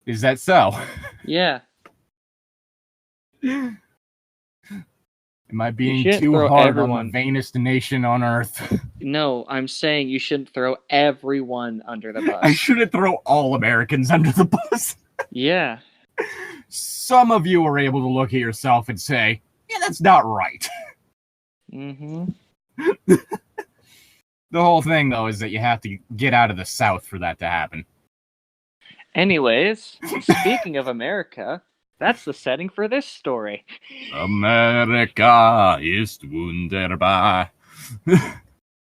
Is that so? Yeah. Am I You being shouldn't too throw hard everyone. on the vainest nation on Earth? No, I'm saying you shouldn't throw everyone under the bus. I shouldn't throw all Americans under the bus. Yeah. Some of you are able to look at yourself and say, yeah, that's not right. Mm-hmm. The whole thing, though, is that you have to get out of the South for that to happen. Anyways, speaking of America, that's the setting for this story. America ist wunderbar.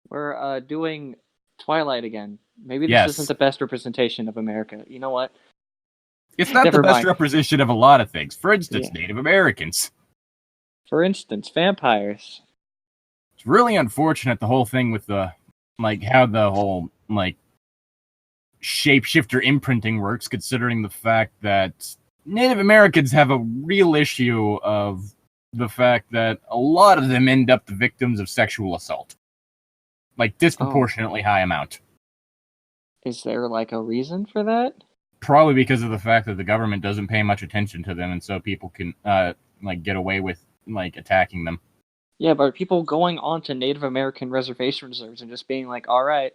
We're doing Twilight again. Maybe this Yes. isn't the best representation of America. You know what? It's not Never the best mind. representation of a lot of things. For instance, Yeah. Native Americans. For instance, vampires. It's really unfortunate, the whole thing with the, how the whole, shapeshifter imprinting works, considering the fact that Native Americans have a real issue of the fact that a lot of them end up the victims of sexual assault. Disproportionately high amount. Is there, a reason for that? Probably because of the fact that the government doesn't pay much attention to them, and so people can, get away with, attacking them. Yeah, but are people going on to Native American reservation reserves and just being like, all right.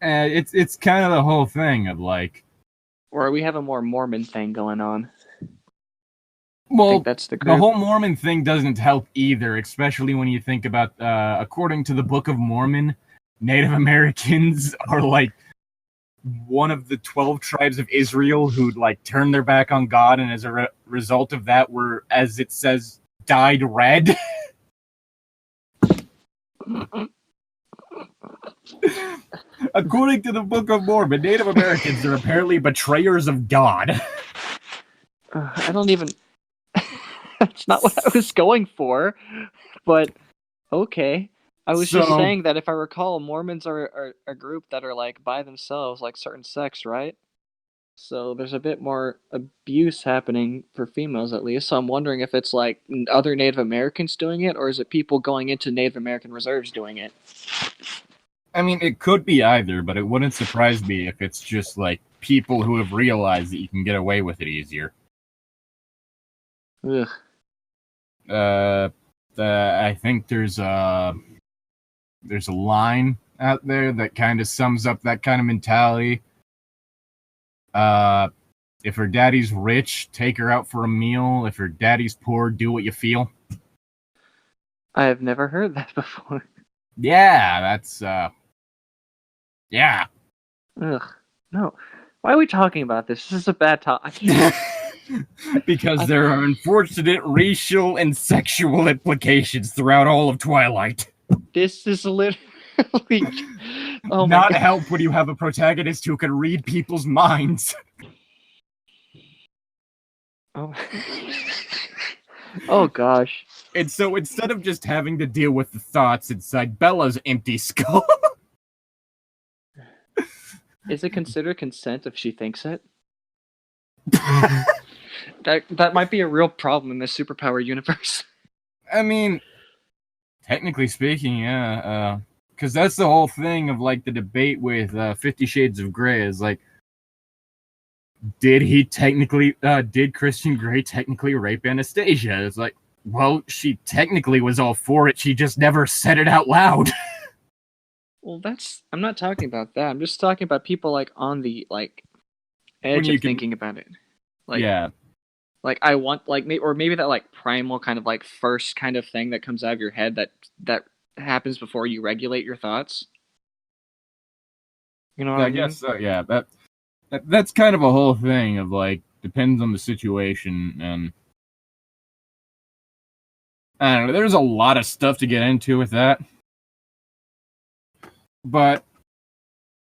It's kind of the whole thing of, Or we have a more Mormon thing going on. Well, I think that's the group. whole Mormon thing doesn't help either, especially when you think about, according to the Book of Mormon, Native Americans are, one of the 12 tribes of Israel who'd, turned their back on God, and as a result of that were, as it says, dyed red. According to the Book of Mormon, Native Americans are apparently betrayers of God. I don't even... That's not what I was going for, but okay. I was just saying that if I recall, Mormons are a group that are by themselves, certain sex, right? So there's a bit more abuse happening for females, at least. So I'm wondering if it's other Native Americans doing it, or is it people going into Native American reserves doing it? I mean, it could be either, but it wouldn't surprise me if it's just people who have realized that you can get away with it easier. Ugh. I think there's a line out there that kind of sums up that kind of mentality. If her daddy's rich, take her out for a meal. If her daddy's poor, do what you feel. I have never heard that before. Yeah, that's, yeah. Ugh. No. Why are we talking about this? This is a bad topic. Because there are unfortunate racial and sexual implications throughout all of Twilight. This is literally... Oh my Not God. help when you have a protagonist who can read people's minds. Oh. Oh gosh. And so instead of just having to deal with the thoughts inside Bella's empty skull... Is it considered consent if she thinks it? That might be a real problem in this superpower universe. I mean, technically speaking, yeah. Because that's the whole thing of, the debate with 50 Shades of Grey is, did Christian Grey technically rape Anastasia? It's well, she technically was all for it, she just never said it out loud. Well, I'm not talking about that. I'm just talking about people, on the, edge of thinking about it. Yeah. I want, or maybe that, primal kind of, first kind of thing that comes out of your head that happens before you regulate your thoughts. You know what I mean? Guess so, yeah. That's kind of a whole thing of, depends on the situation, and... I don't know, there's a lot of stuff to get into with that. But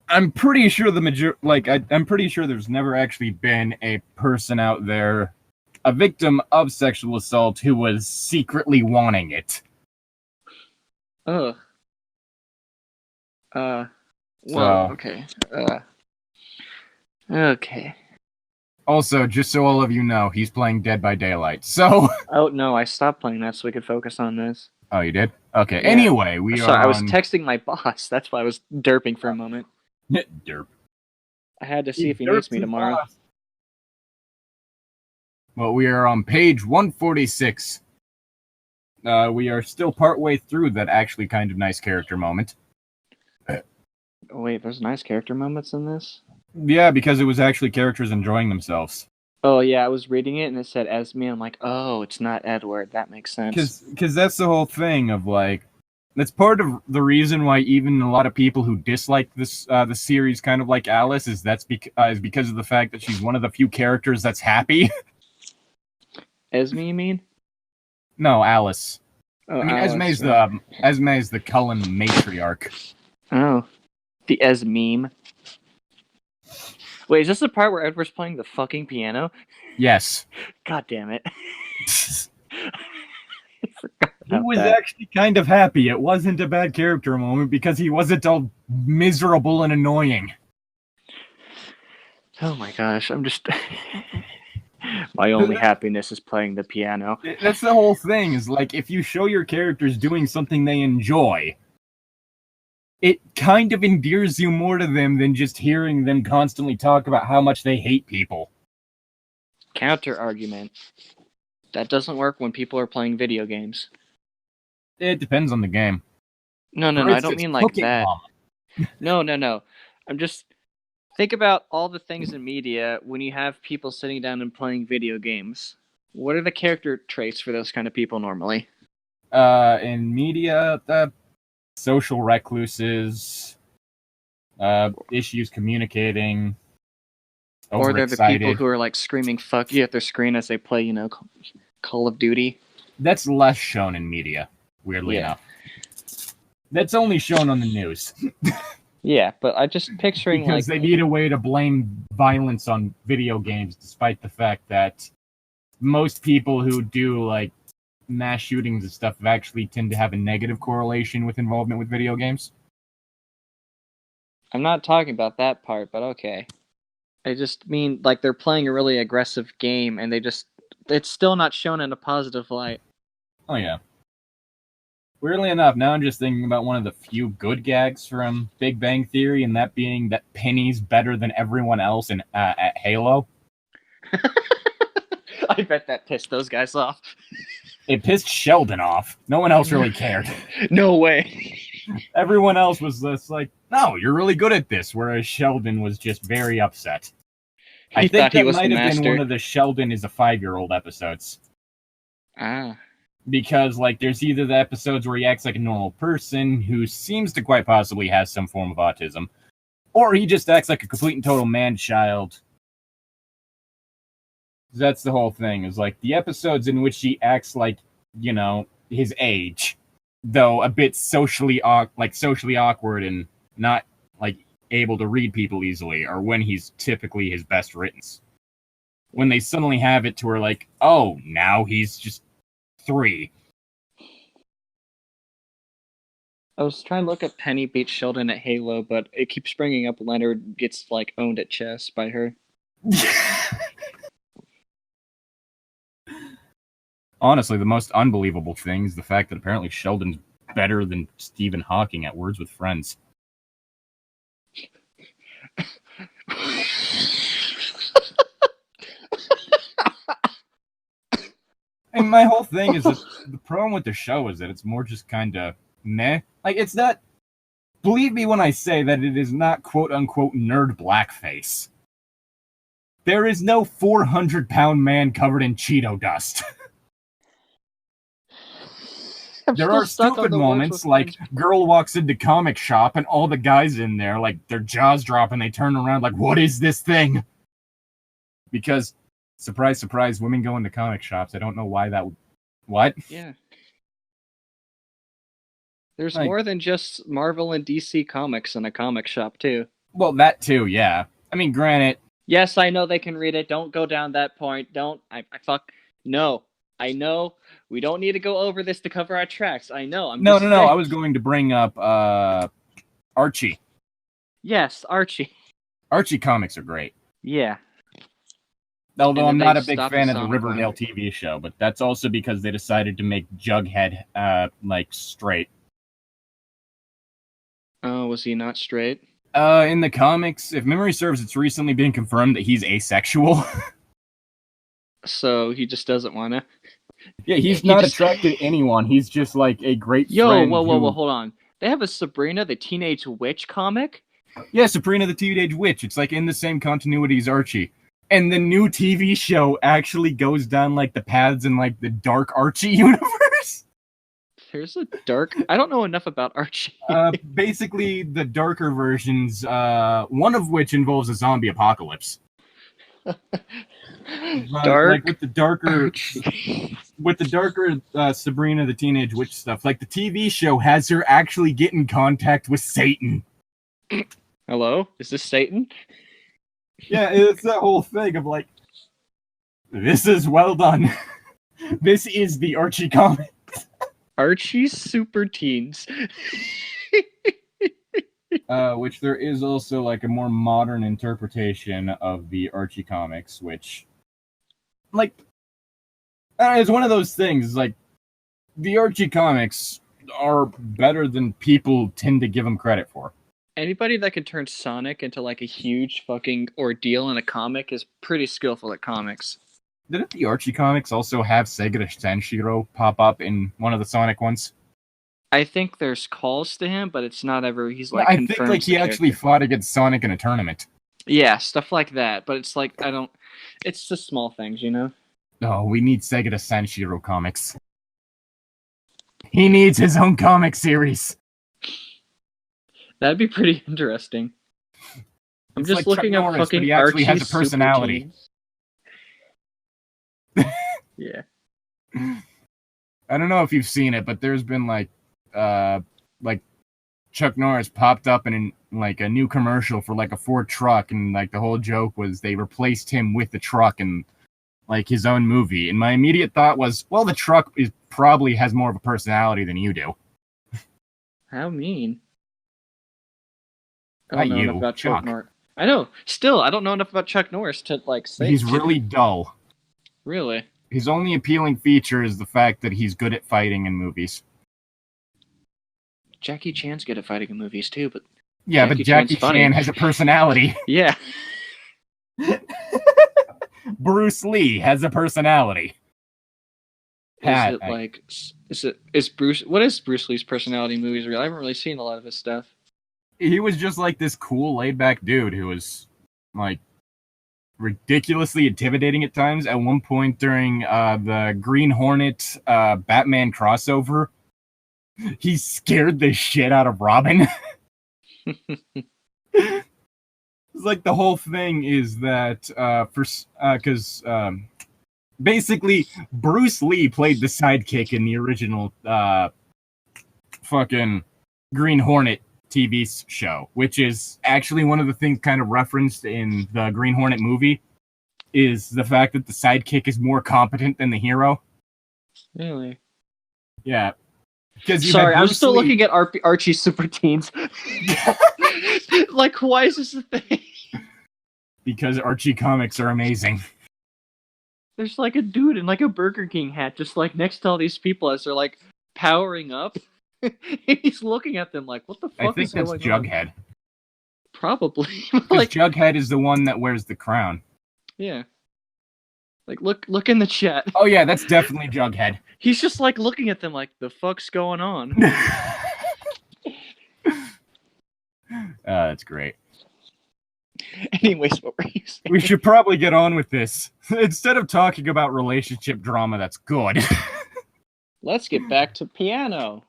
I'm pretty sure I'm pretty sure there's never actually been a person out there, a victim of sexual assault, who was secretly wanting it. Ugh. Okay. Okay. Also, just so all of you know, he's playing Dead by Daylight, so... Oh, no, I stopped playing that so we could focus on this. Oh, you did? Okay, Yeah. anyway, I was texting my boss, that's why I was derping for a moment. Derp. I had to see if he needs me tomorrow. Well, we are on page 146. We are still partway through that actually kind of nice character moment. Wait, there's nice character moments in this? Yeah, because it was actually characters enjoying themselves. Oh, yeah, I was reading it and it said Esme. I'm like, oh, it's not Edward. That makes sense. Because that's the whole thing of, like, that's part of the reason why even a lot of people who dislike this the series kind of like Alice is because of the fact that she's one of the few characters that's happy. Esme, you mean? No, Alice. Oh, I mean, Alice, Esme's the Cullen matriarch. Oh, the Esmeme. Wait, is this the part where Edward's playing the fucking piano? Yes. God damn it. He was actually kind of happy. It wasn't a bad character moment because he wasn't all miserable and annoying. Oh my gosh, I'm just... My only happiness is playing the piano. That's the whole thing, is like, if you show your characters doing something they enjoy, it kind of endears you more to them than just hearing them constantly talk about how much they hate people. Counter argument. That doesn't work when people are playing video games. It depends on the game. No, I don't mean like that. No. I'm just... Think about all the things in media when you have people sitting down and playing video games. What are the character traits for those kind of people normally? In media, social recluses, issues communicating, or they're the people who are like screaming "fuck you" at their screen as they play, Call of Duty. That's less shown in media, weirdly enough. That's only shown on the news. Yeah, but I just picturing because they need a way to blame violence on video games, despite the fact that most people who do like mass shootings and stuff actually tend to have a negative correlation with involvement with video games. I'm not talking about that part, but okay. I just mean like they're playing a really aggressive game and it's still not shown in a positive light. Oh yeah. Weirdly enough, now I'm just thinking about one of the few good gags from Big Bang Theory, and that being that Penny's better than everyone else at Halo. I bet that pissed those guys off. It pissed Sheldon off. No one else really cared. No way. Everyone else was just like, no, you're really good at this, whereas Sheldon was just very upset. I think that might have been one of the Sheldon is a 5-year-old episodes. Ah. Because, like, there's either the episodes where he acts like a normal person who seems to quite possibly has some form of autism, or he just acts like a complete and total man-child. That's the whole thing, is, like, the episodes in which he acts like, his age, though a bit socially awkward and not, like, able to read people easily, are when he's typically his best written. When they suddenly have it to where, like, oh, now he's just 3. I was trying to look up Penny beats Sheldon at Halo, but it keeps bringing up Leonard gets like owned at chess by her. Honestly, the most unbelievable thing is the fact that apparently Sheldon's better than Stephen Hawking at Words with Friends. And my whole thing is that the problem with the show is that it's more just kind of meh. Like, it's not... Believe me when I say that it is not quote-unquote nerd blackface. There is no 400-pound man covered in Cheeto dust. There are stupid moments, like, girl walks into comic shop and all the guys in there, like, their jaws drop and they turn around like, what is this thing? Because... surprise, surprise, women go into comic shops. I don't know why that would... What? Yeah. There's more than just Marvel and DC comics in a comic shop, too. Well, that too, yeah. I mean, granted... Yes, I know they can read it. Don't go down that point. Don't... No. I know. We don't need to go over this to cover our tracks. I know. No. I was going to bring up, Archie. Yes, Archie. Archie comics are great. Yeah. Although I'm not a big fan of the Riverdale TV show, but that's also because they decided to make Jughead, straight. Oh, was he not straight? In the comics, if memory serves, it's recently been confirmed that he's asexual. So he just doesn't want to. Yeah, he's not attracted to anyone. He's just like a great friend. Whoa, hold on. They have a Sabrina the Teenage Witch comic? Yeah, Sabrina the Teenage Witch. It's like in the same continuity as Archie. And the new TV show actually goes down like the paths in like the dark Archie universe. There's a dark... I don't know enough about Archie. Basically, the darker versions, one of which involves a zombie apocalypse. Dark like with the darker Sabrina the Teenage Witch stuff, like the TV show has her actually get in contact with Satan. Hello? Is this Satan? Yeah, it's that whole thing of like, this is well done. This is the Archie comic. Archie's Super Teens. Which there is also like a more modern interpretation of the Archie comics, which, like, it's one of those things, like, the Archie comics are better than people tend to give them credit for. Anybody that can turn Sonic into like a huge fucking ordeal in a comic is pretty skillful at comics. Didn't the Archie comics also have Segura Senshiro pop up in one of the Sonic ones? I think there's calls to him, but it's not ever. He's like. I think like he actually fought against Sonic in a tournament. Yeah, stuff like that. But it's like I don't. It's just small things, you know. Oh, we need Segura Senshiro comics. He needs his own comic series. That'd be pretty interesting. I'm just like looking Chuck up Norris, fucking but he actually Archie has a personality. Yeah. I don't know if you've seen it, but there's been like Chuck Norris popped up in like a new commercial for like a Ford truck, and like the whole joke was they replaced him with the truck in like his own movie. And my immediate thought was, well, the truck probably has more of a personality than you do. How mean? I Not don't know you, enough about Chuck. Chuck Norris. I know. Still, I don't know enough about Chuck Norris to like say. He's really dull. Really? His only appealing feature is the fact that he's good at fighting in movies. Jackie Chan's good at fighting in movies too, but yeah, but Jackie Chan has a personality. Yeah. Bruce Lee has a personality. Is Bruce? What is Bruce Lee's personality in movies? I haven't really seen a lot of his stuff. He was just like this cool, laid-back dude who was like ridiculously intimidating at times. At one point during the Green Hornet Batman crossover, he scared the shit out of Robin. It's like the whole thing is that because basically Bruce Lee played the sidekick in the original fucking Green Hornet TV show, which is actually one of the things kind of referenced in the Green Hornet movie, is the fact that the sidekick is more competent than the hero. Really? Yeah. Sorry, I'm still looking at Archie Super Teens. Like, why is this a thing? Because Archie comics are amazing. There's like a dude in like a Burger King hat just like next to all these people as they're like powering up. He's looking at them like, what the fuck is going on? I think that's Jughead. Probably. Like, Jughead is the one that wears the crown. Yeah. Like, look in the chat. Oh yeah, that's definitely Jughead. He's just like looking at them like, the fuck's going on? That's great. Anyways, what were you saying? We should probably get on with this. Instead of talking about relationship drama that's good. Let's get back to piano.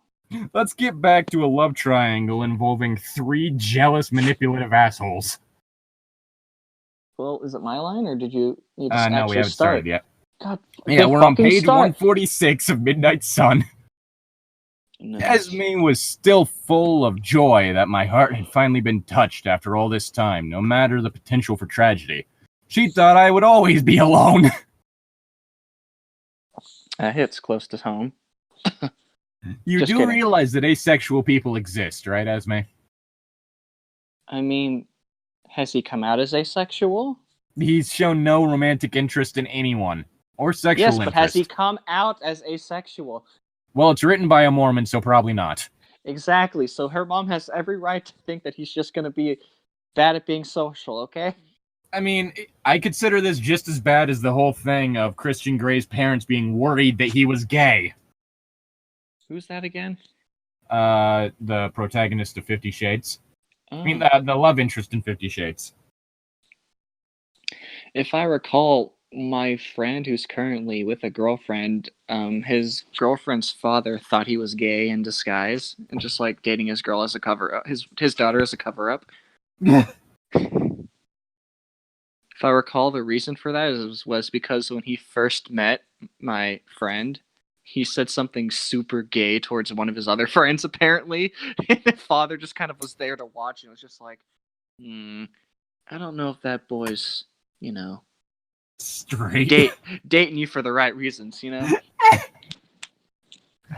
Let's get back to a love triangle involving 3 jealous, manipulative assholes. Well, is it my line, or did you just no, we haven't started yet. God, yeah, we're on page 146 of Midnight Sun. Nice. Esme was still full of joy that my heart had finally been touched after all this time, no matter the potential for tragedy. She thought I would always be alone. That hits close to home. You do realize that asexual people exist, right, Esme? I mean, has he come out as asexual? He's shown no romantic interest in anyone. Or sexual interest. Yes, but has he come out as asexual? Well, it's written by a Mormon, so probably not. Exactly. So her mom has every right to think that he's just going to be bad at being social, okay? I mean, I consider this just as bad as the whole thing of Christian Grey's parents being worried that he was gay. Who's that again? The protagonist of 50 Shades. Oh. I mean, the love interest in 50 Shades. If I recall, my friend who's currently with a girlfriend, his girlfriend's father thought he was gay in disguise and just like dating his girl as a cover up, his daughter as a cover up. If I recall, the reason for that was because when he first met my friend, he said something super gay towards one of his other friends, apparently. And the father just kind of was there to watch and was just like, I don't know if that boy's, straight. Dating you for the right reasons,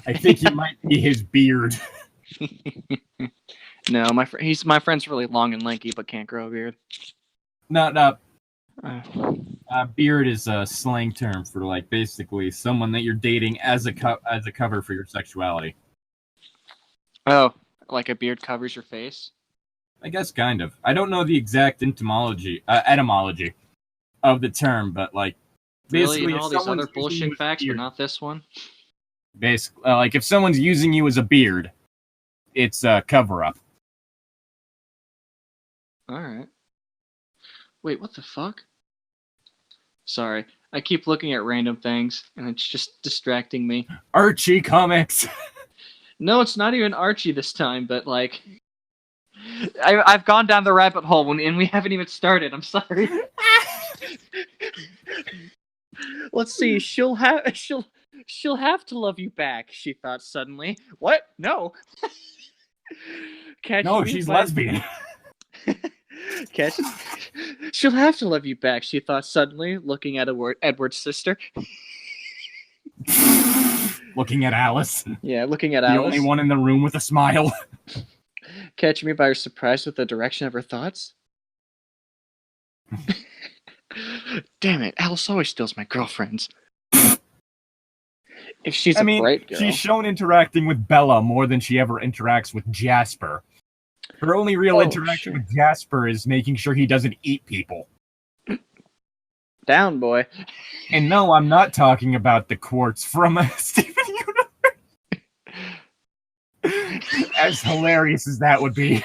I think he might be his beard. No, my friend's really long and lanky, but can't grow a beard. No. Beard is a slang term for like basically someone that you're dating as a cover for your sexuality. Oh, like a beard covers your face? I guess kind of. I don't know the exact etymology of the term, but like basically, really, all these other bullshit facts, but not this one. Basically, like if someone's using you as a beard, it's a cover up. All right. Wait, what the fuck? Sorry, I keep looking at random things, and it's just distracting me. Archie comics. No, it's not even Archie this time, but like, I've gone down the rabbit hole and we haven't even started. I'm sorry. Let's see. She'll have to love you back. She thought suddenly. What? No. No, she's lesbian. Catch. She'll have to love you back. She thought suddenly, looking at Edward's sister. Looking at Alice. Yeah, looking at the Alice. The only one in the room with a smile. Catching me by her surprise with the direction of her thoughts. Damn it, Alice always steals my girlfriends. If she's a bright girl. She's shown interacting with Bella more than she ever interacts with Jasper. Her only real interaction with Jasper is making sure he doesn't eat people. Down, boy. And no, I'm not talking about the quartz from Steven Universe. As hilarious as that would be.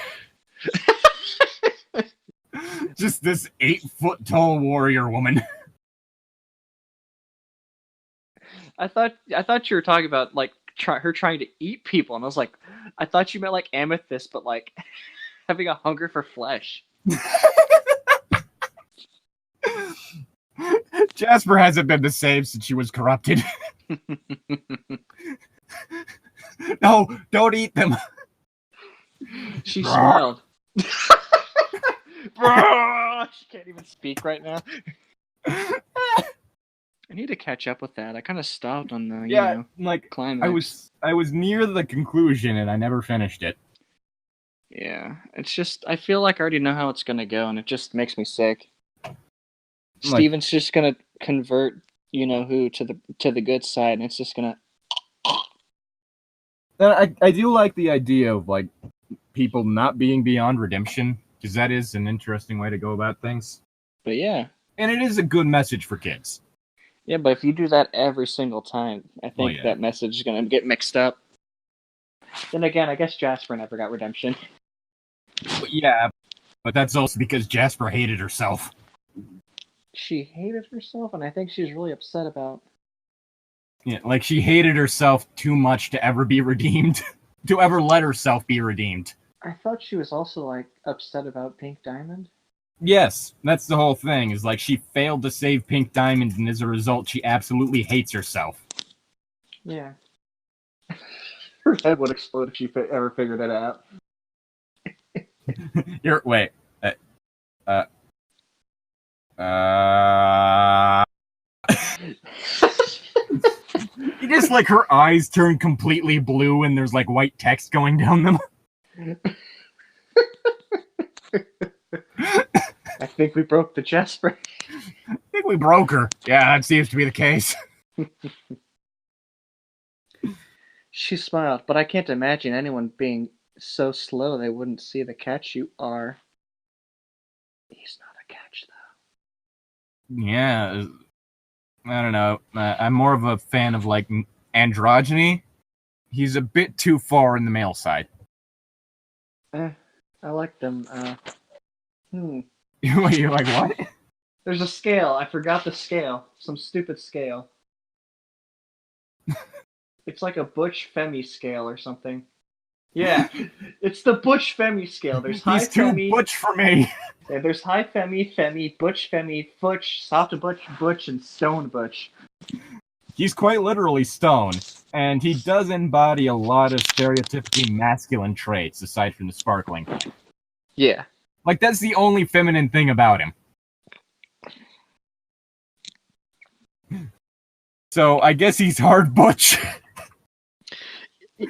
Just this 8-foot-tall warrior woman. I thought you were talking about like her trying to eat people, and I was like, I thought you meant like Amethyst, but like having a hunger for flesh. Jasper hasn't been the same since she was corrupted. No, don't eat them. She smiled. She can't even speak right now. I need to catch up with that. I kind of stopped on the climax. I was near the conclusion and I never finished it. Yeah, it's just I feel like I already know how it's gonna go, and it just makes me sick. Steven's just gonna convert, who to the good side, and it's just gonna. I do like the idea of like people not being beyond redemption, because that is an interesting way to go about things. But yeah, and it is a good message for kids. Yeah, but if you do that every single time, I think that message is gonna get mixed up. Then again, I guess Jasper never got redemption. Yeah, but that's also because Jasper hated herself. She hated herself, and I think she's really upset about. Yeah, like she hated herself too much to ever be redeemed, to ever let herself be redeemed. I thought she was also like upset about Pink Diamond. Yes, that's the whole thing. Is like she failed to save Pink Diamond, and as a result, she absolutely hates herself. Yeah. Her head would explode if she ever figured it out. Wait. You just like her eyes turn completely blue, and there's like white text going down them. I think we broke the Jasper. I think we broke her. Yeah, that seems to be the case. She smiled, but I can't imagine anyone being so slow they wouldn't see the catch you are. He's not a catch, though. Yeah, I don't know. I'm more of a fan of, like, androgyny. He's a bit too far in the male side. I like them. You're like, what? There's a scale. I forgot the scale. Some stupid scale. It's like a Butch Femi scale or something. Yeah, it's the Butch Femi scale. There's high He's too Femi. butch for me. Yeah, there's high Femi, Femi, Butch Femi, Futch, soft Butch, Butch, and stone Butch. He's quite literally stone, and he does embody a lot of stereotypically masculine traits aside from the sparkling. Yeah. Like, that's the only feminine thing about him. So, I guess he's hard butch.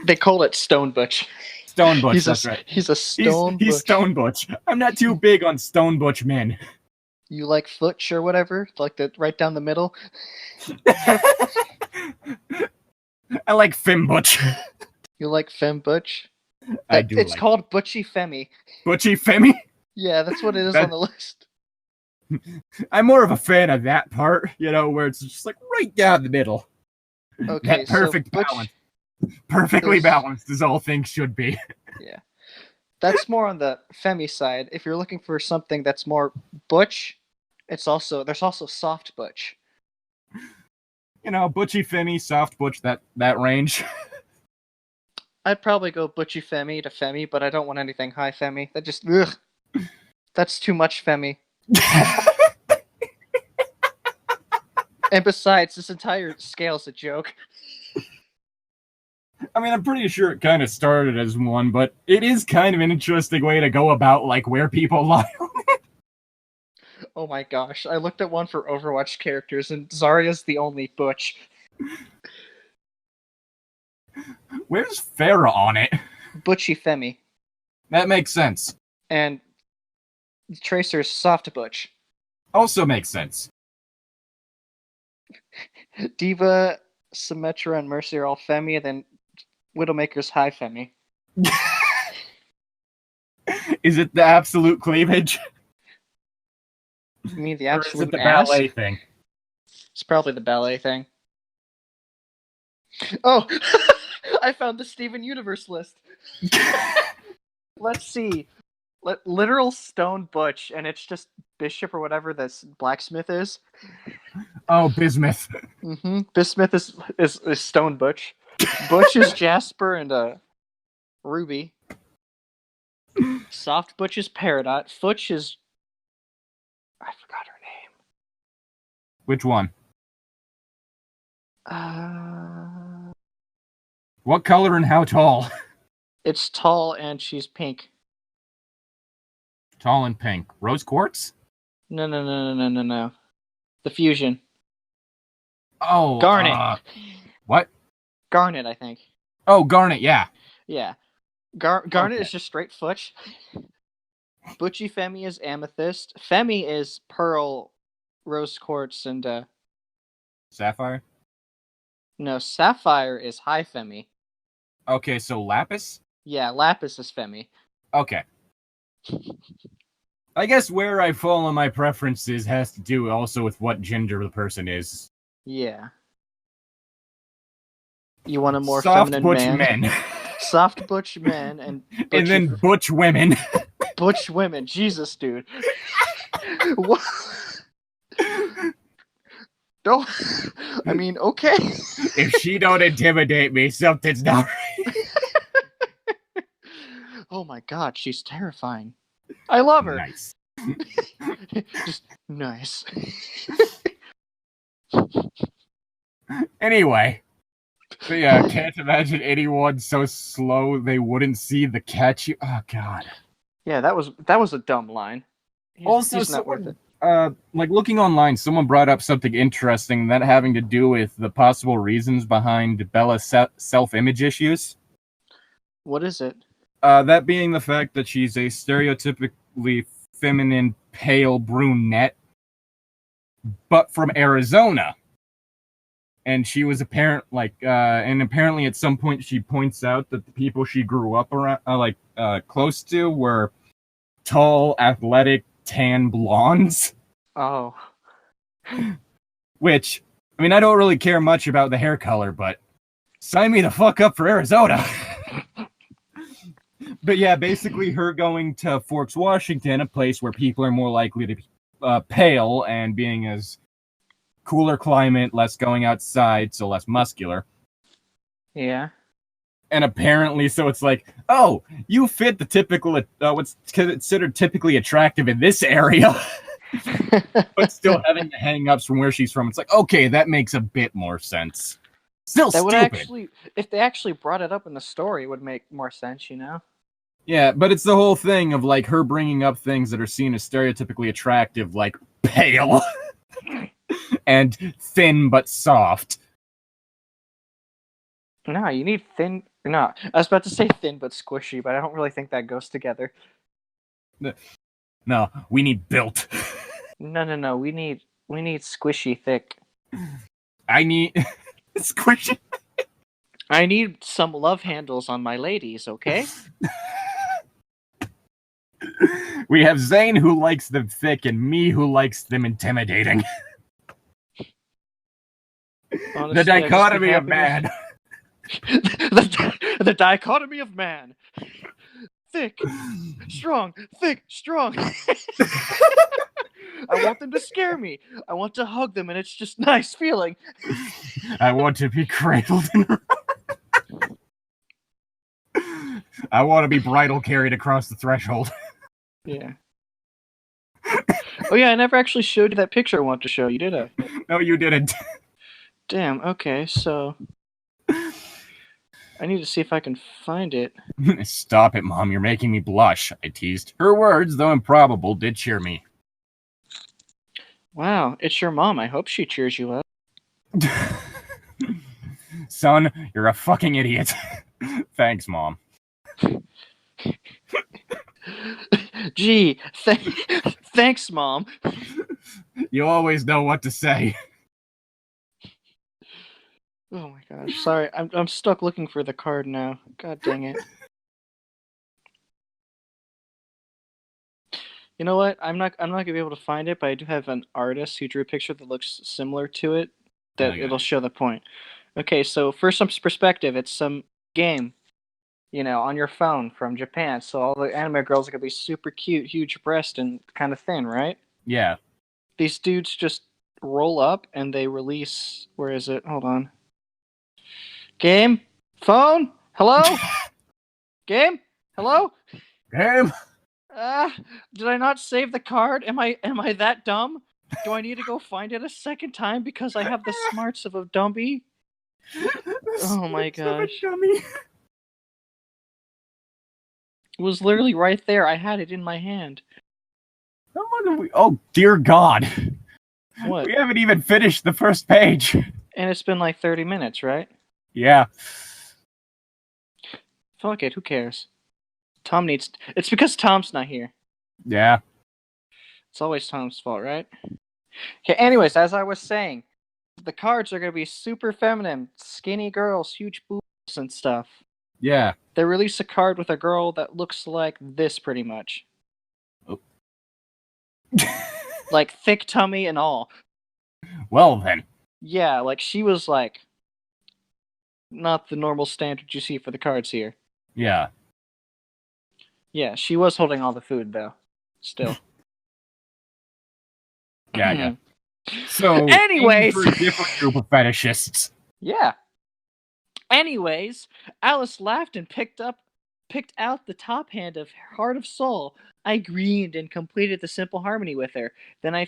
They call it stone Butch. Stone butch, that's right. He's a stone Butch. He's stone butch. I'm not too big on stone butch men. You like Futch or whatever? Like the right down the middle? I like fem butch. You like Fem Butch? I do. It's called Butchy Femi. Butchy Femi? Yeah, that's what it is on the list. I'm more of a fan of that part, where it's just like right down the middle. Okay, that perfect so balance. Perfectly balanced as all things should be. Yeah. That's more on the Femi side. If you're looking for something that's more butch, there's also soft butch. Butchy Femi, soft butch, that range. I'd probably go butchy Femi to Femi, but I don't want anything high Femi. That just that's too much Femi. And besides, this entire scale's a joke. I mean, I'm pretty sure it kind of started as one, but it is kind of an interesting way to go about, like, where people lie on it. Oh my gosh, I looked at one for Overwatch characters, and Zarya's the only butch. Where's Farah on it? Butchy Femi. That makes sense. And Tracer's soft butch. Also makes sense. Diva, Symmetra, and Mercy are all Femi, and then Widowmaker's high Femi. Is it the absolute cleavage? You mean the Or is absolute it the ass? ballet thing? It's probably the ballet thing. Oh! I found the Steven Universe list. Let's see. Literal stone butch, and it's just Bishop or whatever this blacksmith is. Oh, Bismuth. Mm-hmm. Bismuth is stone butch. Butch is Jasper and Ruby. Soft butch is Peridot. Futch is... I forgot her name. Which one? What color and how tall? It's tall and she's pink. Tall and pink. Rose quartz? No. The fusion. Oh, Garnet. What? Garnet, I think. Oh, Garnet, yeah. Yeah. Garnet Okay. is just straight Futch. Butchy Femi is Amethyst. Femi is Pearl, Rose Quartz, and Sapphire? No, Sapphire is High Femi. Okay, so Lapis? Yeah, Lapis is Femi. Okay. I guess where I fall on my preferences has to do also with what gender the person is. Yeah. You want a more Soft feminine butch man. men. Soft butch men and And then butch women. butch women. Jesus, dude. What? Don't. I mean, okay. If she don't intimidate me, something's not right. Oh my god, she's terrifying. I love her. Nice. Just nice. Anyway. So yeah, I can't imagine anyone so slow they wouldn't see the catch. Oh god. Yeah, that was a dumb line. He's not worth it. Like looking online, someone brought up something interesting, that having to do with the possible reasons behind Bella's self-image issues. What is it? That being the fact that she's a stereotypically feminine, pale brunette, but from Arizona. and she was and apparently at some point she points out that the people she grew up around, close to, were tall, athletic, tan blondes. Oh. Which, I mean, I don't really care much about the hair color, but sign me the fuck up for Arizona. But yeah, basically her going to Forks, Washington, a place where people are more likely to be pale, and being as cooler climate, less going outside, so less muscular. Yeah. And apparently, so it's like, oh, you fit the typical, what's considered typically attractive in this area, but still having the hang-ups from where she's from. It's like, okay, that makes a bit more sense. Still that stupid. Would actually, if they actually brought it up in the story, it would make more sense, you know? Yeah, but it's the whole thing of, like, her bringing up things that are seen as stereotypically attractive, like pale and thin but soft. No, you need thin. No, I was about to say thin but squishy, but I don't really think that goes together. No, we need built. No. We need squishy thick. I need squishy. I need some love handles on my ladies, okay? We have Zane who likes them thick and me who likes them intimidating. Honestly, the dichotomy of man. the dichotomy of man. Thick, strong. I want them to scare me. I want to hug them, and it's just nice feeling. I want to be cradled and I want to be bridal carried across the threshold. Yeah. Oh yeah, I never actually showed you that picture I wanted to show you, did I? No, you didn't. Damn, okay, so I need to see if I can find it. Stop it, Mom. You're making me blush, I teased. Her words, though improbable, did cheer me. Wow, it's your mom. I hope she cheers you up. Son, you're a fucking idiot. Thanks, Mom. Gee, thanks, Mom. You always know what to say. Oh my gosh, sorry, I'm stuck looking for the card now. God dang it. You know what? I'm not gonna be able to find it, but I do have an artist who drew a picture that looks similar to it. That it'll show the point. Okay, so for some perspective, it's some game, on your phone from Japan. So all the anime girls are gonna be super cute, huge breast, and kind of thin, right? Yeah. These dudes just roll up and they release. Where is it? Hold on. Game? Phone? Hello? Game? Hello? Game? Did I not save the card? Am I that dumb? Do I need to go find it a second time because I have the smarts of a dummy? Oh my gosh. It was literally right there. I had it in my hand. Oh, dear God. What? We haven't even finished the first page. And it's been like 30 minutes, right? Yeah. Fuck it, who cares? It's because Tom's not here. Yeah. It's always Tom's fault, right? Okay, anyways, as I was saying, the cards are going to be super feminine, skinny girls, huge boobs and stuff. Yeah. They release a card with a girl that looks like this, pretty much. Oh. Like, thick tummy and all. Well, then. Yeah, like, she was, like, not the normal standard you see for the cards here. Yeah. Yeah, she was holding all the food, though. Still. Yeah. So, anyways, for a different group of fetishists. Yeah. Anyways, Alice laughed and picked out the top hand of Heart of Soul. I grinned and completed the simple harmony with her. Then I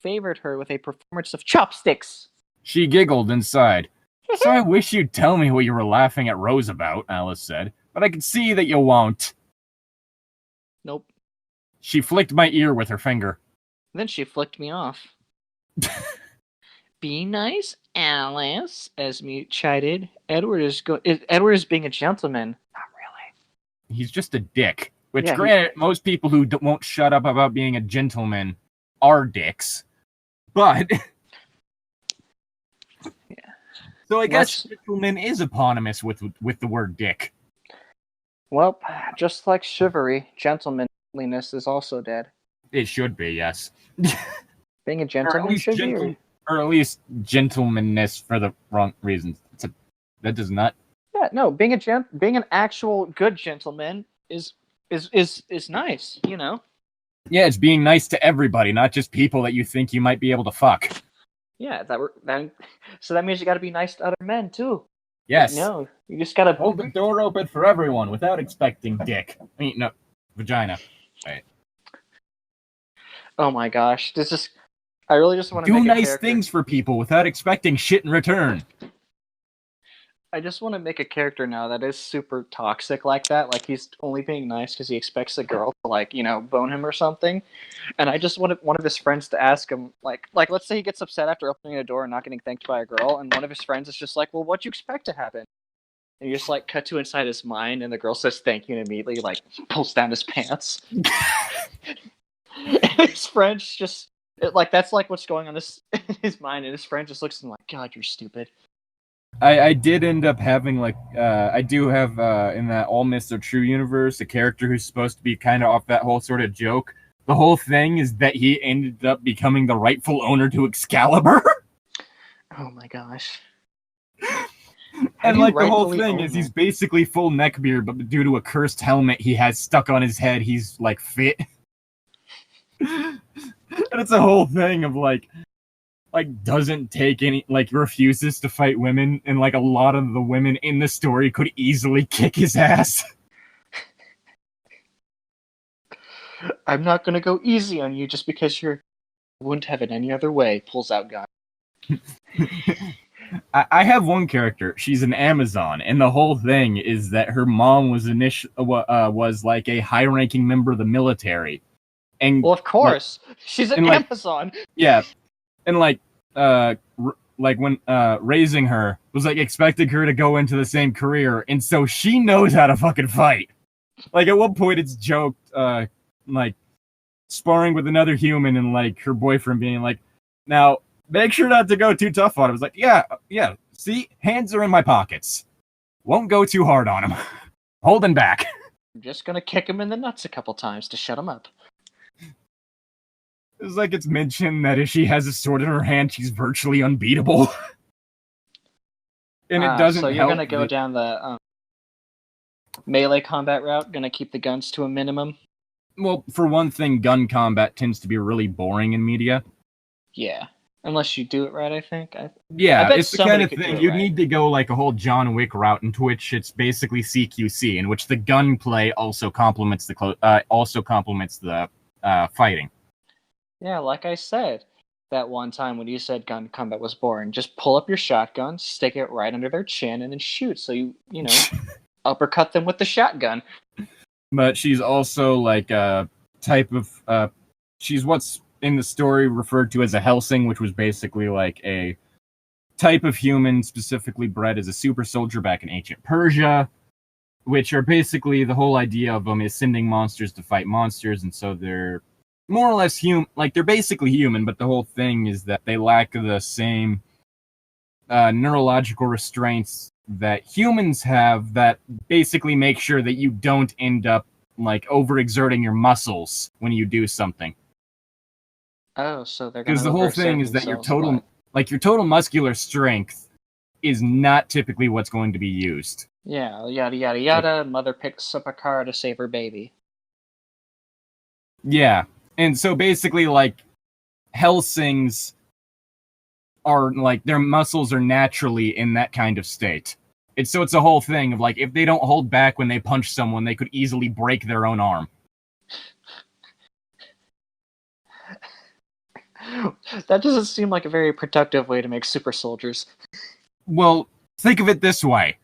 favored her with a performance of chopsticks. She giggled inside. So I wish you'd tell me what you were laughing at Rose about, Alice said. But I can see that you won't. Nope. She flicked my ear with her finger. Then she flicked me off. Be nice, Alice, Esme chided. Edward is being a gentleman. Not really. He's just a dick. Which, granted, most people who won't shut up about being a gentleman are dicks. But... Yeah. So I guess gentleman is eponymous with the word dick. Well, just like chivalry, gentlemanliness is also dead. It should be, yes. Being a gentleman should be, or at least gentlemanness for the wrong reasons. That does not. Yeah, no. Being an actual good gentleman is nice. You know. Yeah, it's being nice to everybody, not just people that you think you might be able to fuck. Yeah, so that means you got to be nice to other men too. Yes. No, you just got to hold the door open for everyone without expecting dick. I mean, no, vagina. Right. Oh my gosh, I really just want to do nice things for people without expecting shit in return. I just want to make a character now that is super toxic like that. Like, he's only being nice because he expects a girl to, like, you know, bone him or something. And I just wanted one of his friends to ask him, like let's say he gets upset after opening a door and not getting thanked by a girl, and one of his friends is just like, well, what'd you expect to happen? And you just, like, cut to inside his mind, and the girl says thank you, and immediately, like, pulls down his pants. And his friend's just, that's, like, what's going on in his mind, and his friend just looks at him like, God, you're stupid. I did end up having, like, I do have, in that All Myths Are True universe, a character who's supposed to be kind of off that whole sort of joke. The whole thing is that he ended up becoming the rightful owner to Excalibur. Oh my gosh. And, like, the whole thing is he's basically full neckbeard, but due to a cursed helmet he has stuck on his head, he's, like, fit. And it's a whole thing of, like, doesn't take any, like, refuses to fight women, and, like, a lot of the women in the story could easily kick his ass. I'm not gonna go easy on you just because you wouldn't have it any other way. Pulls out gun. I have one character. She's an Amazon, and the whole thing is that her mom was was like a high-ranking member of the military. And well, of course, she's an Amazon. Like, yeah. And, like, when raising her was, like, expecting her to go into the same career, and so she knows how to fucking fight. Like, at one point it's joked, like, sparring with another human and, like, her boyfriend being like, now, make sure not to go too tough on him. I was like, yeah, see, hands are in my pockets. Won't go too hard on him. Holding back. I'm just gonna kick him in the nuts a couple times to shut him up. It's like it's mentioned that if she has a sword in her hand, she's virtually unbeatable. And it doesn't help. So you're going to go down the melee combat route? Going to keep the guns to a minimum? Well, for one thing, gun combat tends to be really boring in media. Yeah. Unless you do it right, I think. Yeah, it's the kind of thing. You need to go like a whole John Wick route, into which it's basically CQC, in which the gunplay also complements the fighting. Yeah, like I said that one time when you said gun combat was boring, just pull up your shotgun, stick it right under their chin, and then shoot. So you know, uppercut them with the shotgun. But she's also like a type of she's what's in the story referred to as a Helsing, which was basically like a type of human specifically bred as a super soldier back in ancient Persia, which are basically, the whole idea of them is sending monsters to fight monsters, and so they're more or less human, like they're basically human, but the whole thing is that they lack the same neurological restraints that humans have that basically make sure that you don't end up like overexerting your muscles when you do something. Oh, so they're because the whole thing is that your total muscular strength is not typically what's going to be used. Yeah, yada yada yada. Mother picks up a car to save her baby. Yeah, and so basically, like, Helsings are like, their muscles are naturally in that kind of state. It's a whole thing of like, if they don't hold back when they punch someone, they could easily break their own arm. That doesn't seem like a very productive way to make super soldiers. Well, think of it this way.